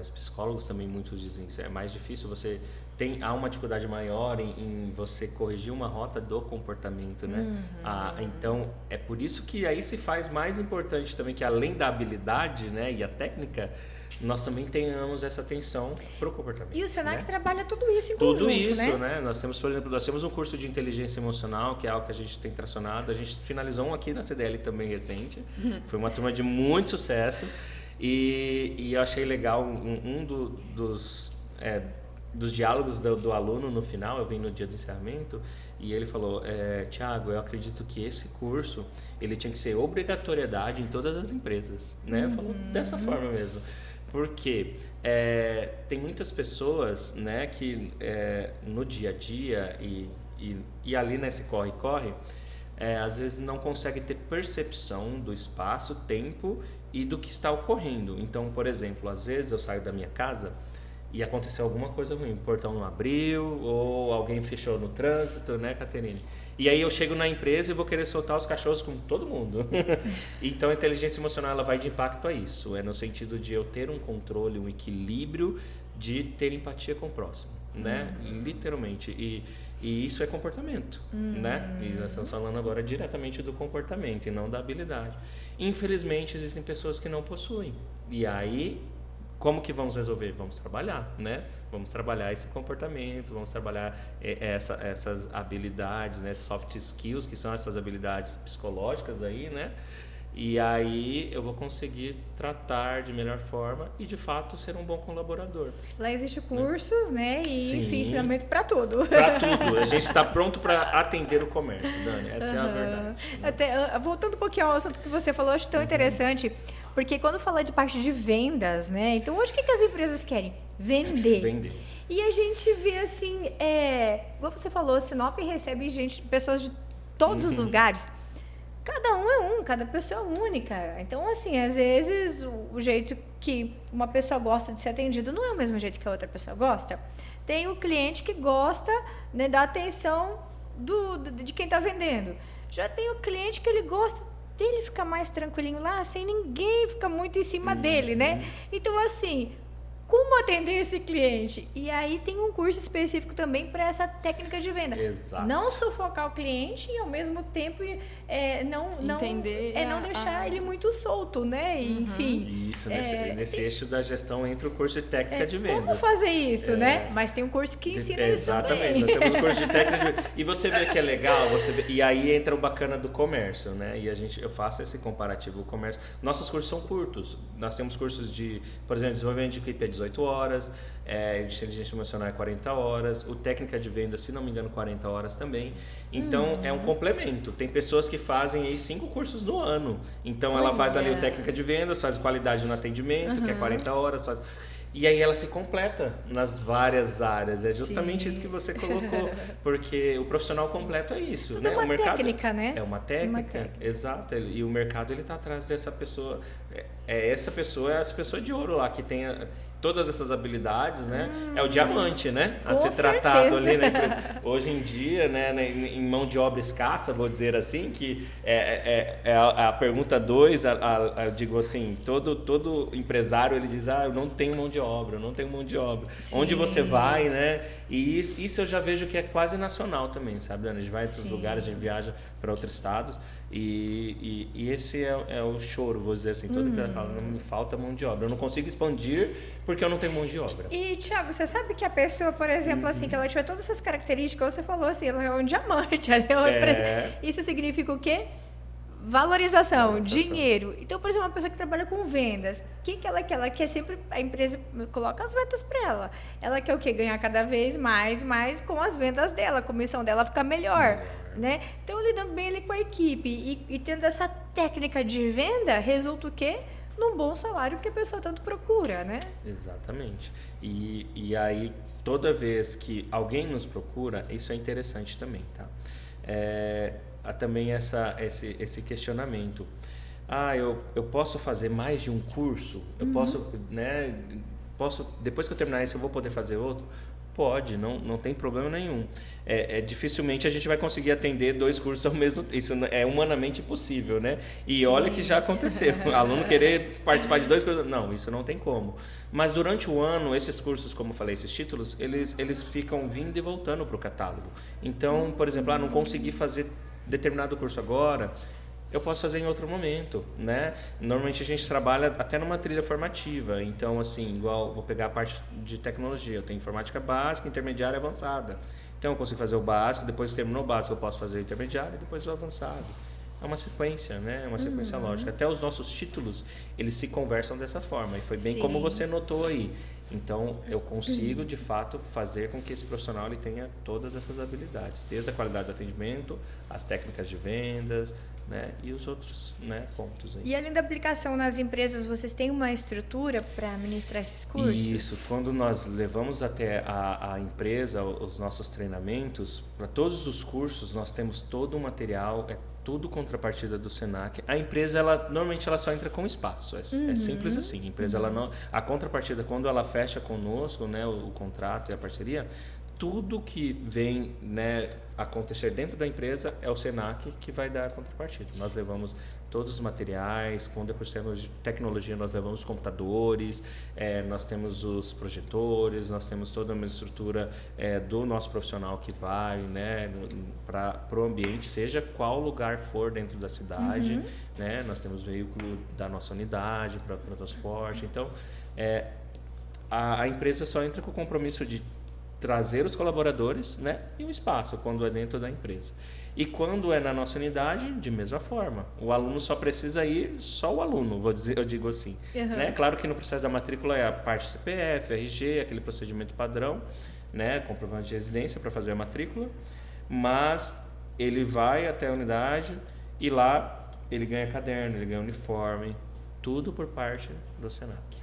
Os psicólogos também muitos dizem que é mais difícil, há uma dificuldade maior em você corrigir uma rota do comportamento, né? Então, é por isso que aí se faz mais importante também que além da habilidade, né, e a técnica, nós também tenhamos essa atenção para o comportamento. E o Senac, né? Trabalha tudo isso em conjunto, tudo isso, né? Nós temos, por exemplo, um curso de inteligência emocional, que é algo que a gente tem tracionado. A gente finalizou um aqui na CDL também recente. Foi uma turma de muito sucesso. E eu achei legal dos diálogos do aluno no final. Eu vim no dia do encerramento e ele falou: Thiago, eu acredito que esse curso ele tinha que ser obrigatoriedade em todas as empresas, né? Falou dessa forma mesmo, porque tem muitas pessoas, né, que no dia a dia e ali nesse corre-corre, às vezes não consegue ter percepção do espaço, tempo e do que está ocorrendo. Então, por exemplo, às vezes eu saio da minha casa e aconteceu alguma coisa ruim, o portão não abriu ou alguém fechou no trânsito, né, Caterine? E aí eu chego na empresa e vou querer soltar os cachorros com todo mundo. Então a inteligência emocional ela vai de impacto a isso, no sentido de eu ter um controle, um equilíbrio de ter empatia com o próximo, né? Literalmente. E isso é comportamento, né? E nós estamos falando agora diretamente do comportamento e não da habilidade. Infelizmente existem pessoas que não possuem. E aí como que vamos resolver? Vamos trabalhar, né? Vamos trabalhar esse comportamento, vamos trabalhar essas habilidades, né? Soft skills, que são essas habilidades psicológicas aí, né? E aí eu vou conseguir tratar de melhor forma e, de fato, ser um bom colaborador. Lá existem cursos, né? E, Sim. enfim, ensinamento para tudo. Para tudo. A gente está pronto para atender o comércio, Dani. Essa é a verdade. Né? Até, voltando um pouquinho ao assunto que você falou, acho tão interessante, porque quando fala de parte de vendas, né? Então, hoje o que as empresas querem? Vender. Vender. E a gente vê assim, como você falou, Sinop recebe pessoas de todos os lugares. Cada um é cada pessoa é única. Então, assim, às vezes o jeito que uma pessoa gosta de ser atendido não é o mesmo jeito que a outra pessoa gosta. Tem o cliente que gosta, né, da atenção de quem está vendendo. Já tem o cliente que ele gosta dele ficar mais tranquilinho lá, sem ninguém ficar muito em cima dele, né? Então, assim, como atender esse cliente? E aí tem um curso específico também para essa técnica de venda. Exato. Não sufocar o cliente e ao mesmo tempo não deixar ele muito solto, né? Enfim. Isso, nesse eixo da gestão entra o curso de técnica de vendas. Como fazer isso, né? Mas tem um curso que ensina isso também. Exatamente, nós temos um curso de técnica de vendas. E você vê que é legal, e aí entra o bacana do comércio, né? E eu faço esse comparativo, o comércio. Nossos cursos são curtos. Nós temos cursos de, por exemplo, desenvolvimento de equipe é 18 horas, de inteligência emocional é 40 horas, o técnica de venda, se não me engano, 40 horas também. Então, é um complemento. Tem pessoas que fazem aí 5 cursos no ano. Então, ela faz ali o técnica de vendas, faz qualidade no atendimento, que é 40 horas, faz... E aí ela se completa nas várias áreas. É justamente isso que você colocou. Porque o profissional completo é isso. Tudo né? É uma o mercado técnica, né? É uma técnica. Exato. E o mercado está atrás dessa pessoa. Essa pessoa de ouro lá, que tem todas essas habilidades, né? É o diamante, né? A ser tratado ali, né? Hoje em dia, né? Em mão de obra escassa, vou dizer assim, que é a pergunta 2, eu digo assim, todo empresário, ele diz, eu não tenho mão de obra, eu não tenho mão de obra. Sim. Onde você vai, né? E isso eu já vejo que é quase nacional também, sabe, Ana? A gente vai em outros lugares, a gente viaja para outros estados e esse é o choro, vou dizer assim, todo empresário fala, não me falta mão de obra, eu não consigo expandir porque eu não tenho mão de obra. E, Thiago, você sabe que a pessoa, por exemplo, assim, que ela tiver todas essas características, você falou assim, ela é um diamante, ela é Isso significa o quê? Valorização, dinheiro. Então, por exemplo, uma pessoa que trabalha com vendas, o que ela quer? Ela quer sempre, a empresa coloca as metas para ela. Ela quer o quê? Ganhar cada vez mais com as vendas dela, a comissão dela ficar melhor. Né? Então, lidando bem ali com a equipe e tendo essa técnica de venda, resulta o quê? Num bom salário que a pessoa tanto procura, né? Exatamente. E aí, toda vez que alguém nos procura, isso é interessante também, tá? Há também esse questionamento. Eu posso fazer mais de um curso? Eu posso, né? Depois que eu terminar esse, eu vou poder fazer outro? Pode, não tem problema nenhum. Dificilmente a gente vai conseguir atender 2 cursos ao mesmo tempo. Isso é humanamente impossível, né? E Sim. Olha que já aconteceu. O aluno querer participar de 2 cursos. Não, isso não tem como. Mas durante o ano, esses cursos, como eu falei, esses títulos, eles ficam vindo e voltando para o catálogo. Então, por exemplo, não consegui fazer determinado curso agora, eu posso fazer em outro momento, né? Normalmente a gente trabalha até numa trilha formativa, então assim, igual vou pegar a parte de tecnologia, eu tenho informática básica, intermediária e avançada. Então eu consigo fazer o básico, depois que terminou o básico eu posso fazer o intermediário e depois o avançado. É uma sequência, né? É uma sequência lógica. Até os nossos títulos, eles se conversam dessa forma. E foi bem como você notou aí. Então, eu consigo, de fato, fazer com que esse profissional ele tenha todas essas habilidades. Desde a qualidade do atendimento, as técnicas de vendas, né? E os outros, né, pontos aí. E além da aplicação nas empresas, vocês têm uma estrutura para ministrar esses cursos? Isso. Quando nós levamos até a empresa os nossos treinamentos, para todos os cursos, nós temos todo o material, tudo contrapartida do Senac. A empresa, normalmente ela só entra com espaço, é simples assim. A empresa, a contrapartida, quando ela fecha conosco, né, o contrato e a parceria, tudo que vem, né, acontecer dentro da empresa é o Senac que vai dar a contrapartida. Nós levamos todos os materiais, com tecnologia nós levamos os computadores, nós temos os projetores, nós temos toda uma estrutura do nosso profissional que vai, né, para o ambiente, seja qual lugar for dentro da cidade, né, nós temos veículo da nossa unidade para transporte. Então, a empresa só entra com o compromisso de trazer os colaboradores, né, e o espaço, quando é dentro da empresa. E quando é na nossa unidade, de mesma forma. O aluno só precisa ir, só o aluno, eu digo assim. Né? Claro que no processo da matrícula é a parte CPF, RG, aquele procedimento padrão, né, comprovante de residência para fazer a matrícula, mas ele vai até a unidade e lá ele ganha caderno, ele ganha uniforme, tudo por parte do Senac.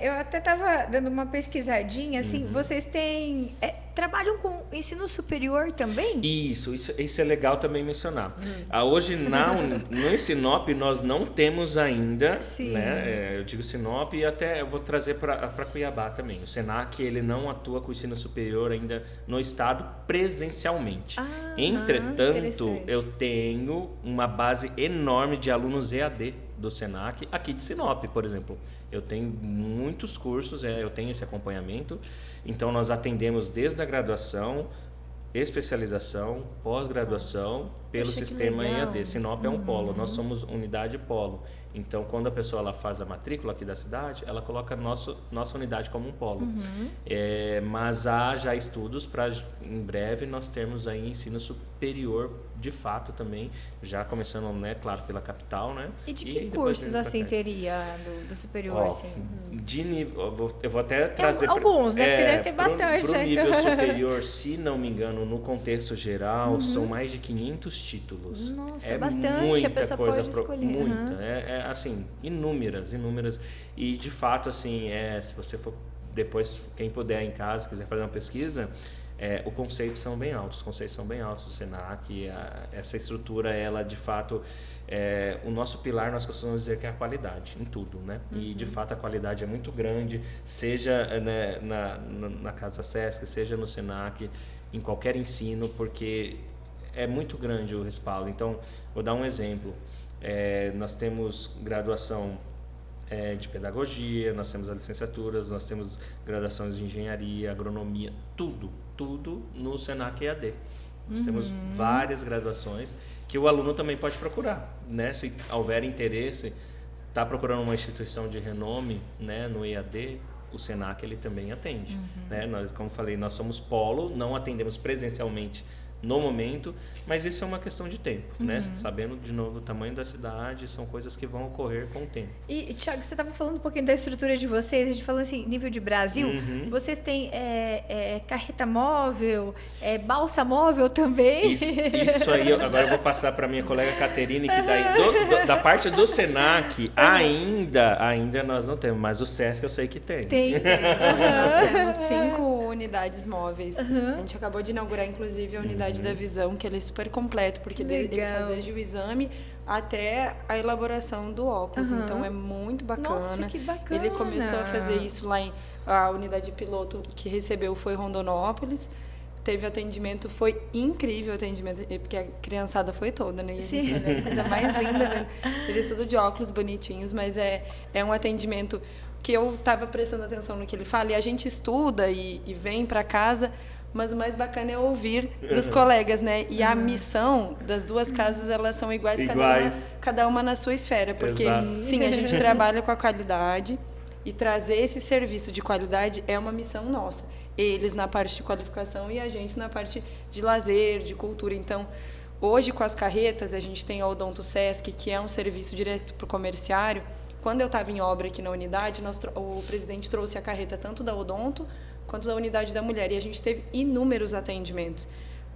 Eu até estava dando uma pesquisadinha, assim, vocês têm... trabalham com ensino superior também? Isso é legal também mencionar. Hoje, no Sinop, nós não temos ainda, né, eu digo Sinop e até eu vou trazer para Cuiabá também. O Senac, ele não atua com o ensino superior ainda no estado presencialmente. Entretanto, eu tenho uma base enorme de alunos EAD do Senac, aqui de Sinop, por exemplo. Eu tenho muitos cursos, eu tenho esse acompanhamento, então nós atendemos desde a graduação, especialização, pós-graduação, pelo sistema EAD. Sinop é um polo, nós somos unidade polo. Então, quando a pessoa ela faz a matrícula aqui da cidade, ela coloca nossa unidade como um polo. Mas há já estudos para, em breve, nós termos aí ensino superior, de fato, também, já começando, né, claro, pela capital, né? E de que cursos, assim, teria do superior, assim? De nível, eu vou até trazer... alguns, né? Porque deve ter bastante. Para o nível superior, se não me engano, no contexto geral, são mais de 500 títulos. Nossa, bastante, muita a pessoa coisa pode escolher. Muita, assim, inúmeras. E, de fato, assim, se você for, depois, quem puder em casa, quiser fazer uma pesquisa, os conceitos são bem altos. Os conceitos são bem altos do Senac. Essa estrutura, ela, de fato, o nosso pilar, nós costumamos dizer que é a qualidade, em tudo, né? E, de fato, a qualidade é muito grande, seja, né, na Casa Sesc, seja no Senac, em qualquer ensino, porque é muito grande o respaldo. Então, vou dar um exemplo. Nós temos graduação de pedagogia, nós temos as licenciaturas, nós temos graduações de engenharia, agronomia, tudo no Senac EAD. Nós temos várias graduações que o aluno também pode procurar, né? Se houver interesse, está procurando uma instituição de renome, né, no EAD, o Senac ele também atende. Né? Nós, como falei, nós somos polo, não atendemos presencialmente no momento, mas isso é uma questão de tempo, né? Sabendo, de novo, o tamanho da cidade, são coisas que vão ocorrer com o tempo. E, Thiago, você estava falando um pouquinho da estrutura de vocês, a gente falou assim, nível de Brasil, vocês têm carreta móvel, balsa móvel também? Isso aí, agora eu vou passar para minha colega Caterine, que daí, da parte do Senac, ainda nós não temos, mas o Sesc eu sei que tem. Nós temos 5 unidades móveis. A gente acabou de inaugurar, inclusive, a unidade da visão, que ele é super completo, porque ele faz desde o exame até a elaboração do óculos. Então, é muito bacana. Nossa, que bacana! Ele começou a fazer isso lá a unidade piloto que recebeu foi Rondonópolis. Teve atendimento, foi incrível o atendimento, porque a criançada foi toda, né? E a gente olha a coisa mais linda, né? Eles tudo de óculos bonitinhos, mas é um atendimento que eu estava prestando atenção no que ele fala, e a gente estuda e vem para casa, mas o mais bacana é ouvir dos colegas, né? E a missão das duas casas, elas são iguais. Cada uma na sua esfera, porque sim, a gente trabalha com a qualidade, e trazer esse serviço de qualidade é uma missão nossa. Eles na parte de qualificação e a gente na parte de lazer, de cultura. Então, hoje com as carretas, a gente tem o Odonto Sesc, que é um serviço direto para o comerciário. Quando eu estava em obra aqui na unidade, o presidente trouxe a carreta tanto da Odonto quanto da unidade da mulher, e a gente teve inúmeros atendimentos.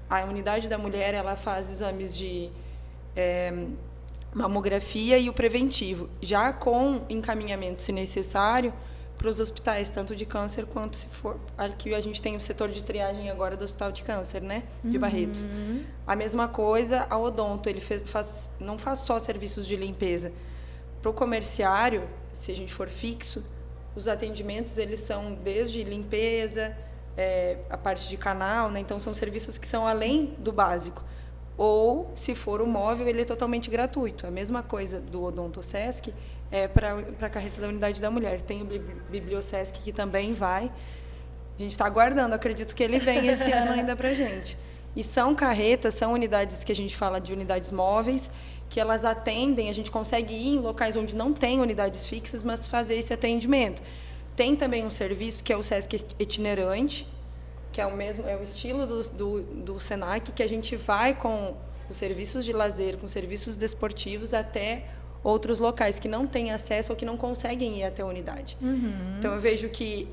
A unidade da mulher, ela faz exames de mamografia e o preventivo, já com encaminhamento, se necessário, para os hospitais, tanto de câncer quanto se for... Aqui a gente tem o setor de triagem agora do Hospital de Câncer, né? De Barretos. A mesma coisa, a odonto, ele não faz só serviços de limpeza. Para o comerciário, se a gente for fixo, os atendimentos, eles são desde limpeza, a parte de canal, né? Então, são serviços que são além do básico. Ou, se for o móvel, ele é totalmente gratuito. A mesma coisa do Odonto Sesc para a carreta da Unidade da Mulher. Tem o Bibliosesc, que também vai. A gente está aguardando, acredito que ele vem esse ano ainda para a gente. E são carretas, são unidades que a gente fala de unidades móveis, que elas atendem, a gente consegue ir em locais onde não tem unidades fixas, mas fazer esse atendimento. Tem também um serviço que é o Sesc itinerante, que é o estilo do Senac, que a gente vai com os serviços de lazer, com serviços desportivos até outros locais que não têm acesso ou que não conseguem ir até a unidade. Então, eu vejo que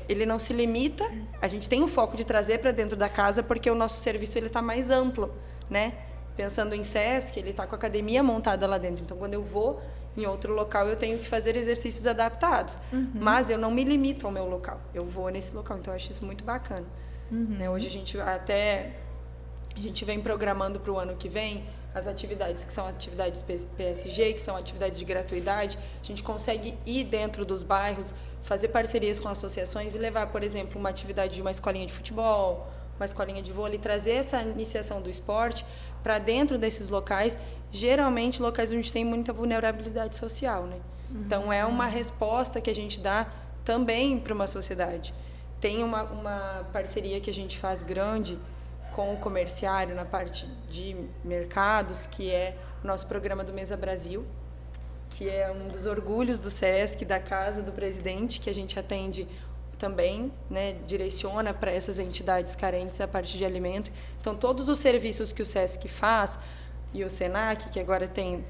ele não se limita, a gente tem o foco de trazer para dentro da casa, porque o nosso serviço está mais amplo, né? Pensando em Sesc, ele está com a academia montada lá dentro. Então, quando eu vou em outro local, eu tenho que fazer exercícios adaptados. Mas eu não me limito ao meu local, eu vou nesse local. Então, eu acho isso muito bacana. Né? Hoje, a gente vem programando para o ano que vem as atividades que são atividades PSG, que são atividades de gratuidade. A gente consegue ir dentro dos bairros, fazer parcerias com associações e levar, por exemplo, uma atividade de uma escolinha de futebol, uma escolinha de vôlei, trazer essa iniciação do esporte para dentro desses locais, geralmente locais onde tem muita vulnerabilidade social, né? Então, é uma resposta que a gente dá também para uma sociedade. Tem uma parceria que a gente faz grande com o comerciário na parte de mercados, que é o nosso programa do Mesa Brasil, que é um dos orgulhos do Sesc, da Casa do Presidente, que a gente atende também, né, direciona para essas entidades carentes a parte de alimento. Então, todos os serviços que o Sesc faz, e o Senac, que agora tem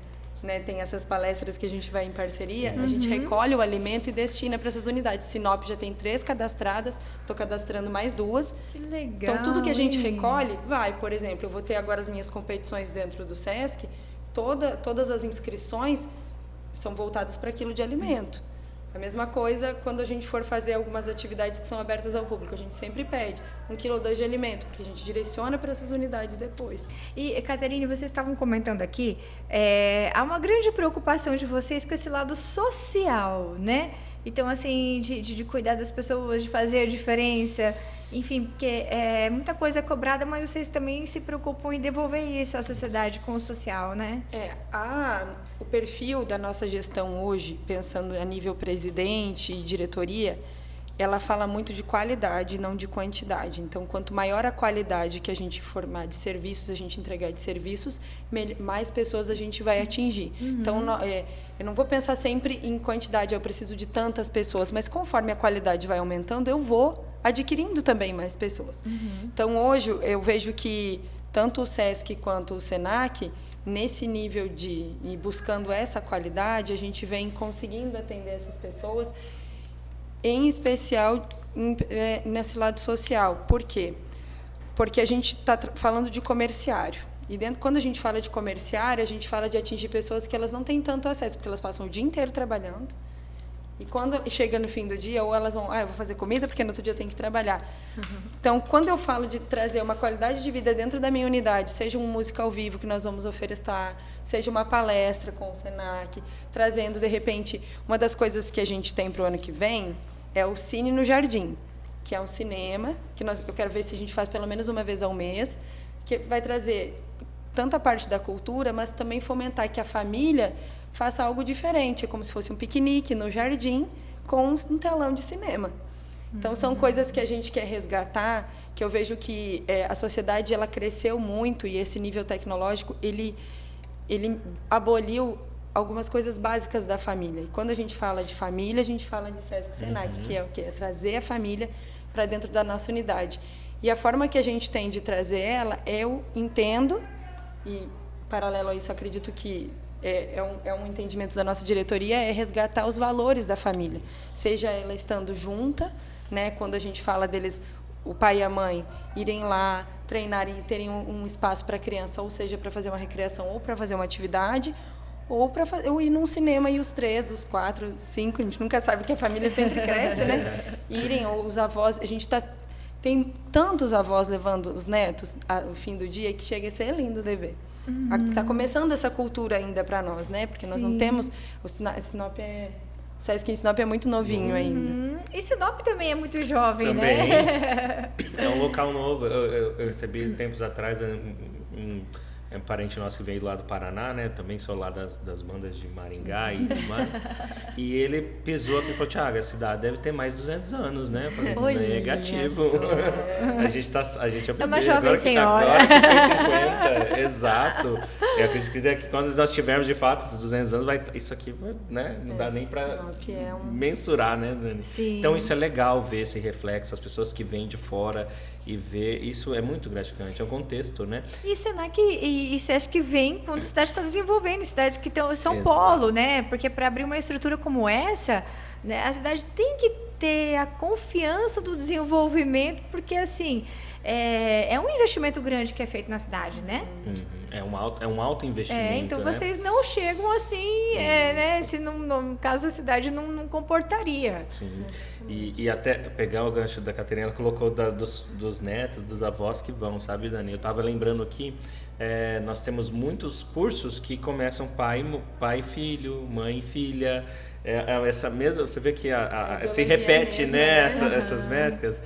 essas palestras que a gente vai em parceria, a gente recolhe o alimento e destina para essas unidades. Sinop já tem 3 cadastradas, estou cadastrando mais 2. Que legal! Então, tudo que a gente recolhe, vai. Por exemplo, eu vou ter agora as minhas competições dentro do Sesc, todas as inscrições são voltadas para aquilo de alimento. A mesma coisa quando a gente for fazer algumas atividades que são abertas ao público. A gente sempre pede 1,2 kg de alimento, porque a gente direciona para essas unidades depois. E, Caterine, vocês estavam comentando aqui, há uma grande preocupação de vocês com esse lado social, né? Então, assim, de cuidar das pessoas, de fazer a diferença, enfim, porque muita coisa é cobrada, mas vocês também se preocupam em devolver isso à sociedade com o social, né? O perfil da nossa gestão hoje, pensando a nível presidente e diretoria, ela fala muito de qualidade, não de quantidade. Então, quanto maior a qualidade que a gente formar de serviços, a gente entregar de serviços, mais pessoas a gente vai atingir. Então, eu não vou pensar sempre em quantidade, eu preciso de tantas pessoas, mas conforme a qualidade vai aumentando, eu vou adquirindo também mais pessoas. Então, hoje, eu vejo que tanto o Sesc quanto o Senac, nesse nível de ir buscando essa qualidade, a gente vem conseguindo atender essas pessoas, em especial nesse lado social. Por quê? Porque a gente está falando de comerciário. E quando a gente fala de comerciário, a gente fala de atingir pessoas que elas não têm tanto acesso, porque elas passam o dia inteiro trabalhando. E quando chega no fim do dia, ou elas vão, eu vou fazer comida porque no outro dia eu tenho que trabalhar. Então, quando eu falo de trazer uma qualidade de vida dentro da minha unidade, seja uma música ao vivo que nós vamos oferecer, seja uma palestra com o Senac, trazendo, de repente, uma das coisas que a gente tem para o ano que vem é o Cine no Jardim, que é um cinema que eu quero ver se a gente faz pelo menos uma vez ao mês, que vai trazer tanto a parte da cultura, mas também fomentar que a família faça algo diferente, é como se fosse um piquenique no jardim com um telão de cinema. Então, são coisas que a gente quer resgatar, que eu vejo que a sociedade ela cresceu muito e esse nível tecnológico, ele aboliu algumas coisas básicas da família. E quando a gente fala de família, a gente fala de Sesc Senac, que é o quê? É trazer a família para dentro da nossa unidade. E a forma que a gente tem de trazer ela, eu entendo, e paralelo a isso, acredito que é um entendimento da nossa diretoria, é resgatar os valores da família. Seja ela estando junta, né, quando a gente fala deles, o pai e a mãe irem lá, treinarem e terem um espaço para a criança, ou seja, para fazer uma recreação ou para fazer uma atividade, ou ir num cinema e os 3, os 4, os 5, a gente nunca sabe que a família sempre cresce, né? Irem, ou os avós, a gente tem tantos avós levando os netos ao fim do dia que chega a ser lindo de ver. Está começando essa cultura ainda para nós, né? Porque nós não temos... O Sesc em Sinop é muito novinho ainda. E Sinop também é muito jovem, também, né? É um local novo. Eu recebi tempos atrás um parente nosso que veio lá do Paraná, né? Também sou lá das bandas de Maringá e tudo mais. E ele pisou aqui e falou, Thiago, a cidade deve ter mais de 200 anos, né? Eu falei, negativo. A gente é uma jovem senhora. Agora que fez 50, exato. Eu acredito que quando nós tivermos, de fato, esses 200 anos, isso aqui, né? Não dá nem para mensurar, né, Dani? Sim. Então, isso é legal ver esse reflexo, as pessoas que vêm de fora e ver, isso é muito gratificante, é um contexto, né? E Senac e Sesc vem quando a cidade está desenvolvendo, cidades que são polo, né? Porque para abrir uma estrutura como essa, né, a cidade tem que ter a confiança do desenvolvimento, porque assim, é um investimento grande que é feito na cidade, né? É um alto investimento. Então né? vocês não chegam assim, né? Se no caso a cidade não comportaria. Sim. E até pegar o gancho da Caterina, ela colocou dos netos, dos avós que vão, sabe, Dani? Eu estava lembrando aqui, nós temos muitos cursos que começam pai e filho, mãe e filha. Essa mesma, você vê que se repete, mesma, né? Essas métricas.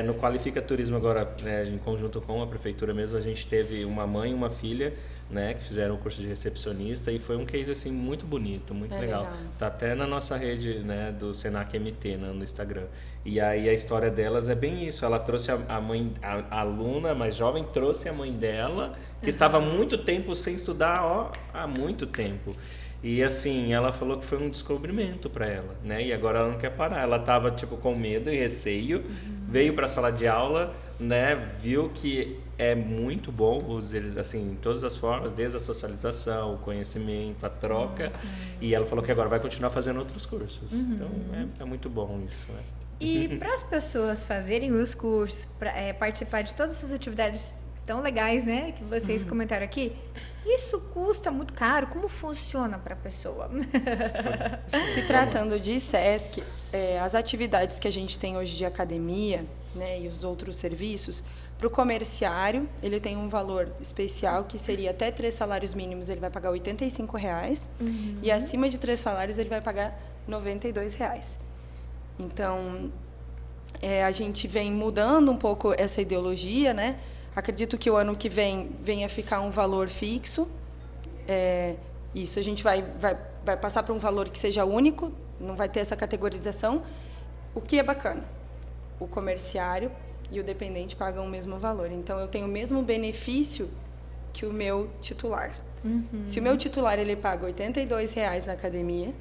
No Qualifica Turismo agora, em conjunto com a prefeitura mesmo, a gente teve uma mãe e uma filha, né, que fizeram o curso de recepcionista e foi um case assim muito bonito, muito legal. Tá até na nossa rede, né, do Senac MT, né, no Instagram. E aí a história delas é bem isso. Ela trouxe a mãe, a aluna mais jovem trouxe a mãe dela, que estava há muito tempo sem estudar, há muito tempo. E assim, ela falou que foi um descobrimento para ela, né? E agora ela não quer parar. Ela estava tipo com medo e receio, veio para a sala de aula, né? Viu que é muito bom, vou dizer assim, em todas as formas, desde a socialização, o conhecimento, a troca. E ela falou que agora vai continuar fazendo outros cursos. Então é muito bom isso, né? E para as pessoas fazerem os cursos, participar de todas essas atividades tão legais, né, que vocês comentaram aqui, isso custa muito caro? Como funciona para a pessoa? Se tratando de Sesc, as atividades que a gente tem hoje de academia, né, e os outros serviços, para o comerciário, ele tem um valor especial, que seria até 3 salários mínimos, ele vai pagar R$ 85, e acima de 3 salários ele vai pagar R$ 92. Então, a gente vem mudando um pouco essa ideologia, né? Acredito que o ano que vem venha ficar um valor fixo. Isso, a gente vai passar para um valor que seja único, não vai ter essa categorização. O que é bacana? O comerciário e o dependente pagam o mesmo valor. Então, eu tenho o mesmo benefício que o meu titular. Se o meu titular ele paga R$ 82 na academia,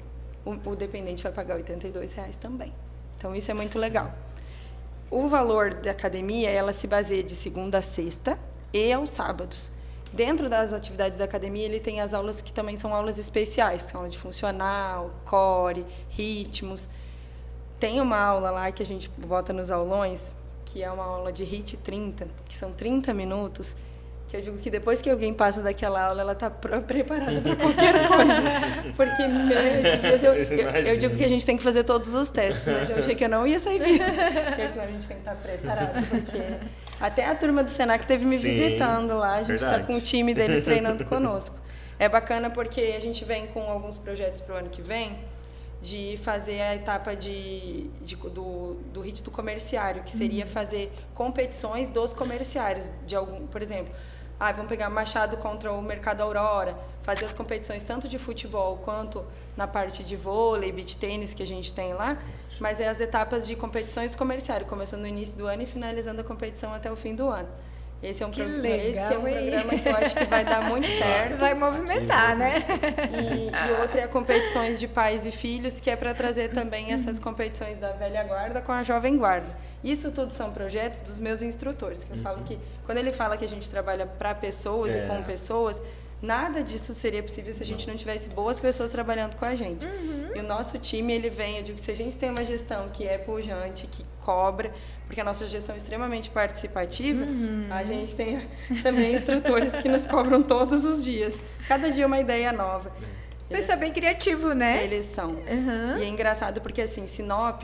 o dependente vai pagar R$ 82 também. Então, isso é muito legal. O valor da academia, ela se baseia de segunda a sexta e aos sábados. Dentro das atividades da academia, ele tem as aulas que também são aulas especiais, que são aula de funcional, core, ritmos. Tem uma aula lá que a gente bota nos aulões, que é uma aula de HIIT 30, que são 30 minutos, que eu digo que depois que alguém passa daquela aula, ela está preparada para qualquer coisa. Porque esses dias eu digo que a gente tem que fazer todos os testes, mas eu achei que eu não ia sair viva. A gente tem que estar preparado, porque até a turma do Senac esteve me visitando lá, a gente está com o time deles treinando conosco. É bacana porque a gente vem com alguns projetos para o ano que vem, de fazer a etapa do HIIT do comerciário, que seria fazer competições dos comerciários, por exemplo, vamos pegar Machado contra o Mercado Aurora, fazer as competições tanto de futebol quanto na parte de vôlei, beach tênis que a gente tem lá, mas as etapas de competições comerciárias, começando no início do ano e finalizando a competição até o fim do ano. Esse é um programa que eu acho que vai dar muito certo. Vai movimentar, né? E outra é a competições de pais e filhos, que é para trazer também essas competições da velha guarda com a jovem guarda. Isso tudo são projetos dos meus instrutores, que eu falo que, quando ele fala que a gente trabalha para pessoas e com pessoas, nada disso seria possível se a gente não tivesse boas pessoas trabalhando com a gente. E o nosso time, ele vem, eu digo que se a gente tem uma gestão que é pujante, que cobra, porque a nossa gestão é extremamente participativa, a gente tem também instrutores que nos cobram todos os dias. Cada dia uma ideia nova. Pessoal bem criativo, né? Eles são. E é engraçado porque, assim, Sinop,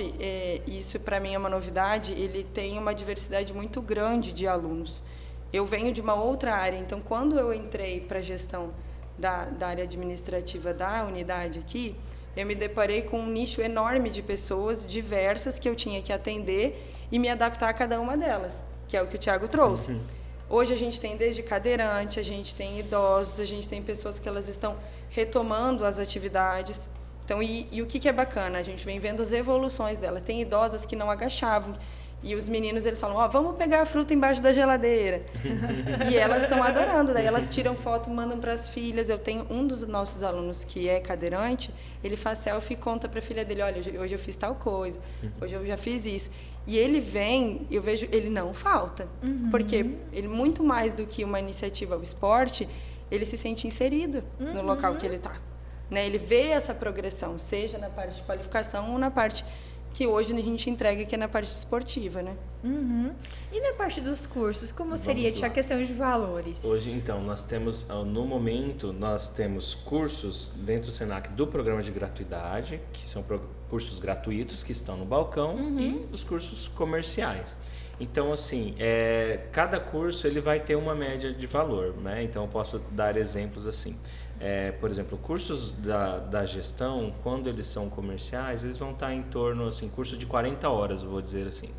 isso para mim é uma novidade, ele tem uma diversidade muito grande de alunos. Eu venho de uma outra área, então quando eu entrei para a gestão da área administrativa da unidade aqui, eu me deparei com um nicho enorme de pessoas diversas que eu tinha que atender e me adaptar a cada uma delas, que é o que o Thiago trouxe. Hoje a gente tem desde cadeirante, a gente tem idosos, a gente tem pessoas que elas estão retomando as atividades. Então, e o que é bacana? A gente vem vendo as evoluções dela. Tem idosas que não agachavam. E os meninos, eles falam, vamos pegar a fruta embaixo da geladeira. E elas estão adorando. Daí elas tiram foto, mandam para as filhas. Eu tenho um dos nossos alunos que é cadeirante, ele faz selfie e conta para a filha dele, olha, hoje eu fiz tal coisa, hoje eu já fiz isso. E ele vem, eu vejo, ele não falta. Porque ele, muito mais do que uma iniciativa ao esporte, ele se sente inserido no local que ele está. Né? Ele vê essa progressão, seja na parte de qualificação ou na parte que hoje a gente entrega, que é na parte esportiva, né? E na parte dos cursos, como seria a questão de valores? Hoje, então, nós temos, no momento, nós temos cursos dentro do Senac do programa de gratuidade, que são cursos gratuitos que estão no balcão, e os cursos comerciais. Então, assim, cada curso ele vai ter uma média de valor, né? Então, eu posso dar exemplos assim. Por exemplo, cursos da gestão, quando eles são comerciais, eles vão estar em torno, assim, curso de 40 horas, eu vou dizer assim.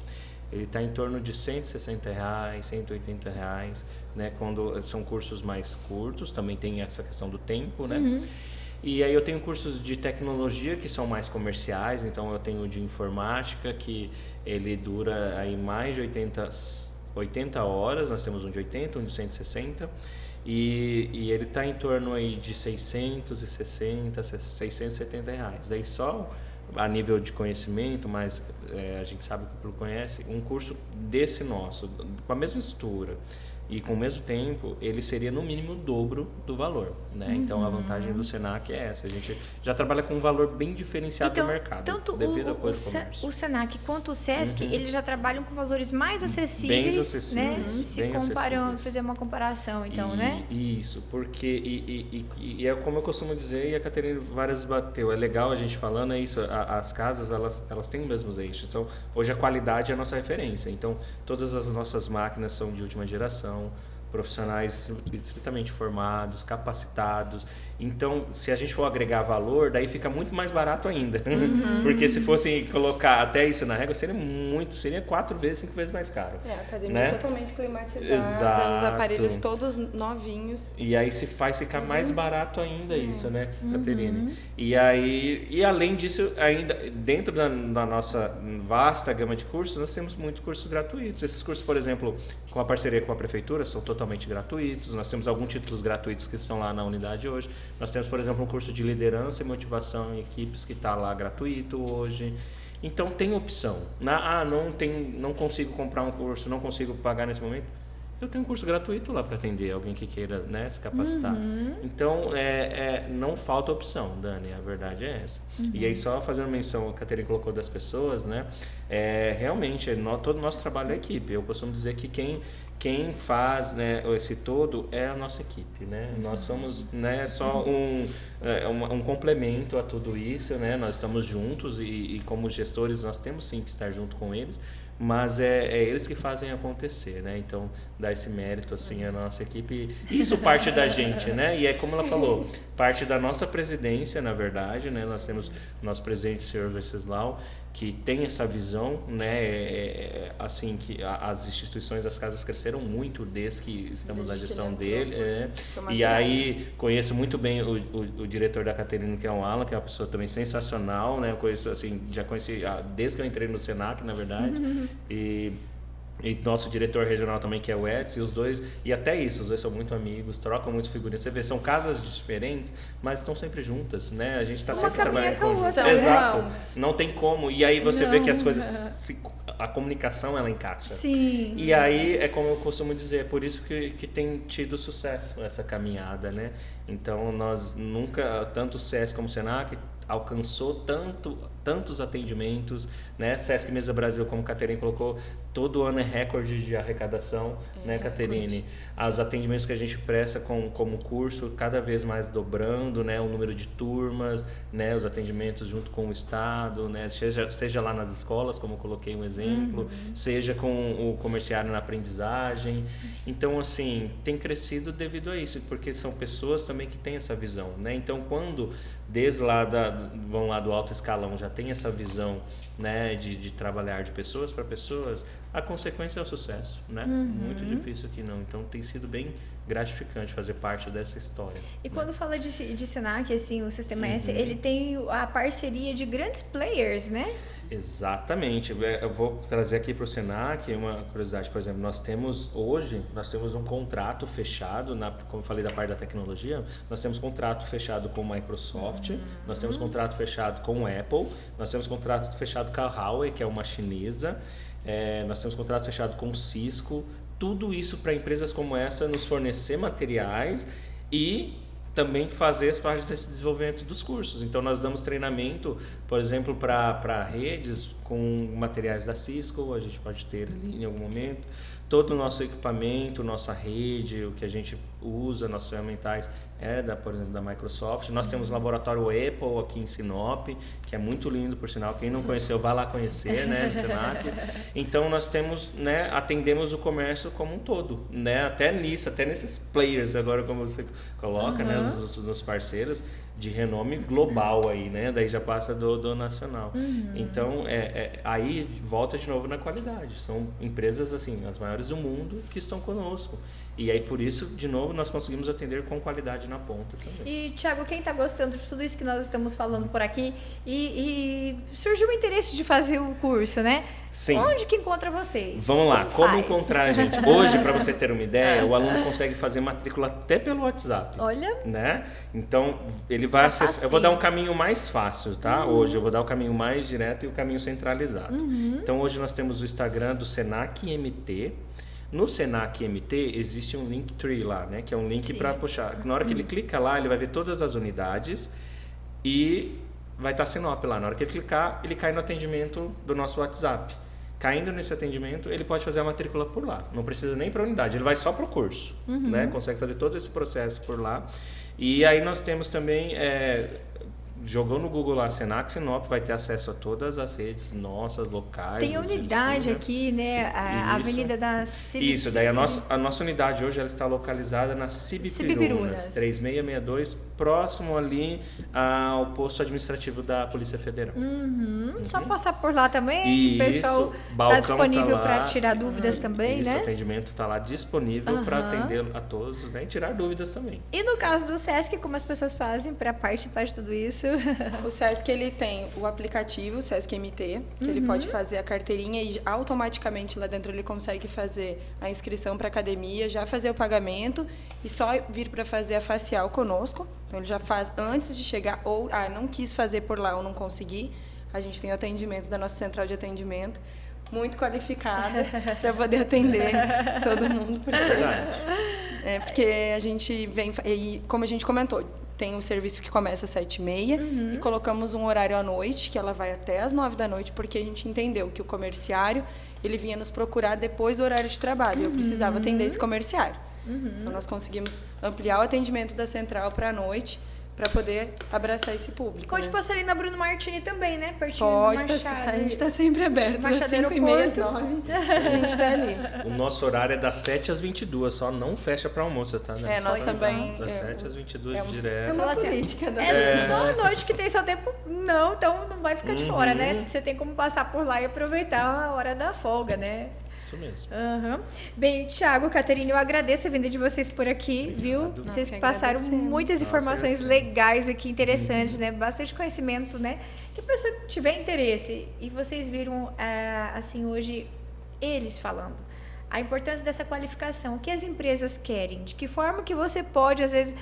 Ele está em torno de R$160, R$180, né? Quando são cursos mais curtos, também tem essa questão do tempo, né? E aí eu tenho cursos de tecnologia que são mais comerciais, então eu tenho o de informática, que ele dura aí mais de 80 horas, nós temos um de 80, um de 160, e ele está em torno aí de R$660, R$670. Daí só a nível de conhecimento, mas a gente sabe que o público conhece, um curso desse nosso, com a mesma estrutura e com o mesmo tempo, ele seria no mínimo o dobro do valor, né? Então a vantagem do Senac é essa, a gente já trabalha com um valor bem diferenciado no mercado, tanto devido à coisa do comércio. O Senac quanto o Sesc, eles já trabalham com valores mais acessíveis, bem acessíveis, né? Se fazer uma comparação, então, né? Isso, porque e é como eu costumo dizer, e a Caterine várias bateu, é legal a gente falando, é isso, as casas elas têm os mesmos eixos, então hoje a qualidade é a nossa referência, então todas as nossas máquinas são de última geração, profissionais estritamente formados, capacitados. Então, se a gente for agregar valor, daí fica muito mais barato ainda. Porque se fosse colocar até isso na régua, seria 4 vezes, 5 vezes mais caro. A academia né? é totalmente climatizada, Exato. os aparelhos todos novinhos. E aí se faz ficar mais barato ainda isso, né, Caterine? E além disso, ainda dentro da nossa vasta gama de cursos, nós temos muitos cursos gratuitos. Esses cursos, por exemplo, com a parceria com a prefeitura, são totalmente gratuitos. Nós temos alguns títulos gratuitos que estão lá na unidade hoje. Nós temos, por exemplo, um curso de liderança e motivação em equipes que está lá gratuito hoje. Então tem opção. Não consigo comprar um curso, não consigo pagar nesse momento. Eu tenho um curso gratuito lá para atender alguém que queira, né, se capacitar. Então, não falta opção, Dani, a verdade é essa. E aí, só fazendo menção, a Caterine colocou das pessoas, né, realmente, todo o nosso trabalho é equipe. Eu costumo dizer que quem faz, né, esse todo é a nossa equipe, né? Nós somos, né, só um complemento a tudo isso, né? Nós estamos juntos e como gestores nós temos sim que estar junto com eles, mas é eles que fazem acontecer, né? Então, dá esse mérito assim à nossa equipe. Isso parte da gente, né? E é como ela falou, parte da nossa presidência, na verdade, né? Nós temos o nosso presidente, o Sr. Venceslau, que tem essa visão, né? Assim, que as instituições, as casas cresceram muito desde que estamos na gestão dele. E aí, conheço muito bem o diretor da Caterine, que é o Alan, que é uma pessoa também sensacional, né? Eu conheço, assim, já conheci desde que eu entrei no Senac, na verdade. E nosso diretor regional também, que é o Edson, e os dois são muito amigos, trocam muito figurinhas. Você vê, são casas diferentes, mas estão sempre juntas, né? A gente está sempre trabalhando em conjunto. Exato. Não tem como. E aí você vê que as coisas, a comunicação, ela encaixa. Sim. E aí, é como eu costumo dizer, é por isso que tem tido sucesso essa caminhada, né? Então, nós nunca, tanto o CS como o Senac, alcançou tanto tantos atendimentos, né? Sesc Mesa Brasil, como a Caterine colocou, todo ano é recorde de arrecadação, né, Caterine? Os atendimentos que a gente presta como curso, cada vez mais dobrando, né, o número de turmas, né, os atendimentos junto com o Estado, né, seja lá nas escolas, como eu coloquei um exemplo, seja com o comerciário na aprendizagem. Então, assim, tem crescido devido a isso, porque são pessoas também que têm essa visão, né? Então, quando vão lá do alto escalão, já tem essa visão, né, de trabalhar de pessoas para pessoas, a consequência é o sucesso, né? Muito difícil que não. Então tem sido bem gratificante fazer parte dessa história. E quando fala de Senac, assim, o Sistema S, ele tem a parceria de grandes players, né? Exatamente. Eu vou trazer aqui para o Senac uma curiosidade. Por exemplo, hoje nós temos um contrato fechado, como eu falei da parte da tecnologia, nós temos contrato fechado com Microsoft, nós temos contrato fechado com Apple, nós temos contrato fechado com a Huawei, que é uma chinesa, nós temos contrato fechado com Cisco, tudo isso para empresas como essa nos fornecer materiais e também fazer as partes desse desenvolvimento dos cursos. Então, nós damos treinamento, por exemplo, para redes com materiais da Cisco, a gente pode ter ali em algum momento. Todo o nosso equipamento, nossa rede, o que a gente usa, nossos ferramentais, por exemplo, da Microsoft. Nós temos o laboratório Apple aqui em Sinop, que é muito lindo, por sinal. Quem não conheceu, vai lá conhecer, né, do Senac. Então, nós temos, né, atendemos o comércio como um todo, né, até nesses players, agora como você coloca, né, os parceiros de renome global aí, né, daí já passa do nacional. Então, aí volta de novo na qualidade. São empresas, assim, as maiores do mundo que estão conosco. E aí, por isso, de novo, nós conseguimos atender com qualidade na ponta também. E, Thiago, quem está gostando de tudo isso que nós estamos falando por aqui e surgiu o interesse de fazer o curso, né? Sim. Onde que encontra vocês? Vamos lá, como encontrar a gente? Hoje, para você ter uma ideia, o aluno consegue fazer matrícula até pelo WhatsApp. Olha. Né? Então, ele vai acessar. Eu vou dar um caminho mais fácil, tá? Hoje eu vou dar o caminho mais direto e o caminho centralizado. Então, hoje nós temos o Instagram do Senac MT. No Senac MT existe um Linktree lá, né? Que é um link para puxar. Na hora que ele clica lá, ele vai ver todas as unidades e vai estar Sinop lá. Na hora que ele clicar, ele cai no atendimento do nosso WhatsApp. Caindo nesse atendimento, ele pode fazer a matrícula por lá. Não precisa nem para a unidade, ele vai só para o curso. Né? Consegue fazer todo esse processo por lá. E aí nós temos também... jogou no Google lá, Senac Sinop, vai ter acesso a todas as redes nossas, locais. Tem a unidade aqui, né? A Avenida da Cibirunas. Isso, daí a nossa unidade hoje ela está localizada na Cibirunas, 3662, próximo ali ao posto administrativo da Polícia Federal. Só passar por lá também, o pessoal está disponível para tirar dúvidas também, né? O atendimento está lá disponível para atender a todos, né? E tirar dúvidas também. E no caso do Sesc, como as pessoas fazem para participar de tudo isso? O Sesc, ele tem o aplicativo, o Sesc MT, que ele pode fazer a carteirinha e automaticamente lá dentro ele consegue fazer a inscrição para a academia, já fazer o pagamento e só vir para fazer a facial conosco. Então, ele já faz antes de chegar ou, não quis fazer por lá ou não consegui. A gente tem o atendimento da nossa central de atendimento, muito qualificada para poder atender todo mundo. Porque a gente vem, e como a gente comentou, tem um serviço que começa às 7h30 e colocamos um horário à noite, que ela vai até às 9 da noite, porque a gente entendeu que o comerciário, ele vinha nos procurar depois do horário de trabalho. Eu precisava atender esse comerciário. Então, nós conseguimos ampliar o atendimento da central para a noite, para poder abraçar esse público. Pode passar ali na Bruno Martini também, né? Pertinho Pode, do Machado. a gente está sempre aberto. Das 5h30 às 9h, a gente está ali. O nosso horário é das 7 às 22, só não fecha para almoço, tá? Né? Nós também... Das 7 às 22 direto. É uma política. Só a noite que tem seu tempo? Não, então não vai ficar de fora, né? Você tem como passar por lá e aproveitar a hora da folga, né? Isso mesmo. Bem, Thiago, Caterine, eu agradeço a vinda de vocês por aqui, viu? Vocês passaram muitas informações legais aqui, interessantes, né? Bastante conhecimento, né? Que a pessoa tiver interesse e vocês viram, assim, hoje, eles falando. A importância dessa qualificação, o que as empresas querem, de que forma que você pode, às vezes,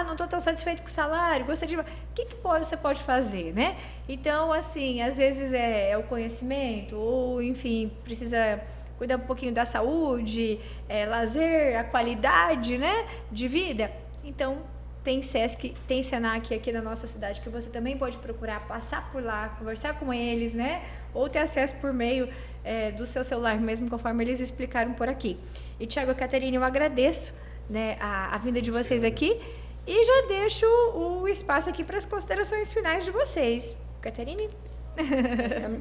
não estou tão satisfeito com o salário, gostaria de... O que você pode fazer, né? Então, assim, às vezes é o conhecimento, ou, enfim, precisa cuidar um pouquinho da saúde, lazer, a qualidade, né, de vida. Então, tem Sesc, tem Senac aqui na nossa cidade, que você também pode procurar, passar por lá, conversar com eles, né? Ou ter acesso por meio do seu celular mesmo, conforme eles explicaram por aqui. E Thiago e Caterine, eu agradeço, né, a vinda de vocês aqui e já deixo o espaço aqui para as considerações finais de vocês. Caterine?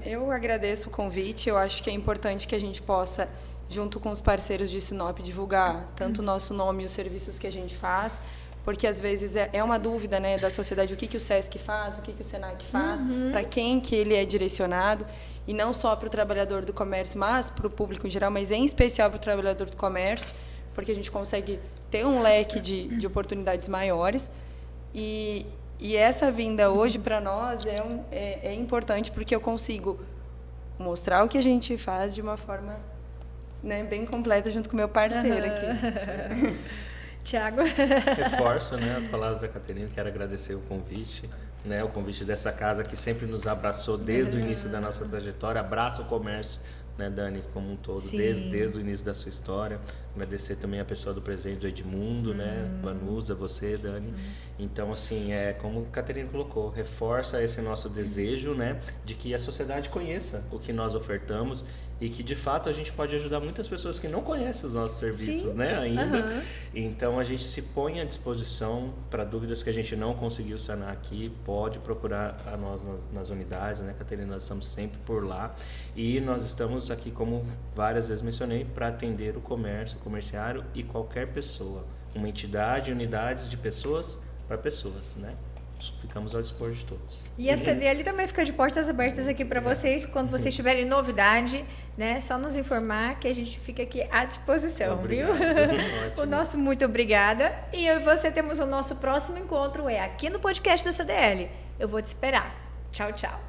Eu agradeço o convite, eu acho que é importante que a gente possa, junto com os parceiros de Sinop, divulgar tanto o nosso nome e os serviços que a gente faz, porque às vezes é uma dúvida, né, da sociedade, o que o Sesc faz, o que o Senac faz, para quem que ele é direcionado, e não só para o trabalhador do comércio, mas para o público em geral, mas em especial para o trabalhador do comércio, porque a gente consegue ter um leque de oportunidades maiores. E essa vinda hoje para nós é importante, porque eu consigo mostrar o que a gente faz de uma forma, né, bem completa junto com o meu parceiro aqui. Thiago? Reforço, né, as palavras da Caterine, quero agradecer o convite, né, o convite dessa casa que sempre nos abraçou desde o início da nossa trajetória, abraça o comércio, né, Dani, como um todo, desde o início da sua história. Agradecer também a pessoa do presidente, do Edmundo, né, Vanusa, você, Dani. Então, assim, como a Caterine colocou, reforça esse nosso desejo, né, de que a sociedade conheça o que nós ofertamos e que, de fato, a gente pode ajudar muitas pessoas que não conhecem os nossos serviços, né, ainda. Então, a gente se põe à disposição para dúvidas que a gente não conseguiu sanar aqui, pode procurar a nós nas unidades, né, Caterine, nós estamos sempre por lá e nós estamos aqui, como várias vezes mencionei, para atender o comércio, o comerciário e qualquer pessoa, uma entidade, unidades de pessoas para pessoas, né? Ficamos ao dispor de todos. E a CDL também fica de portas abertas aqui para vocês, quando vocês tiverem novidade, né? Só nos informar que a gente fica aqui à disposição, Obrigado. Viu? O nosso muito obrigada. E eu e você temos o nosso próximo encontro aqui no podcast da CDL. Eu vou te esperar. Tchau, tchau.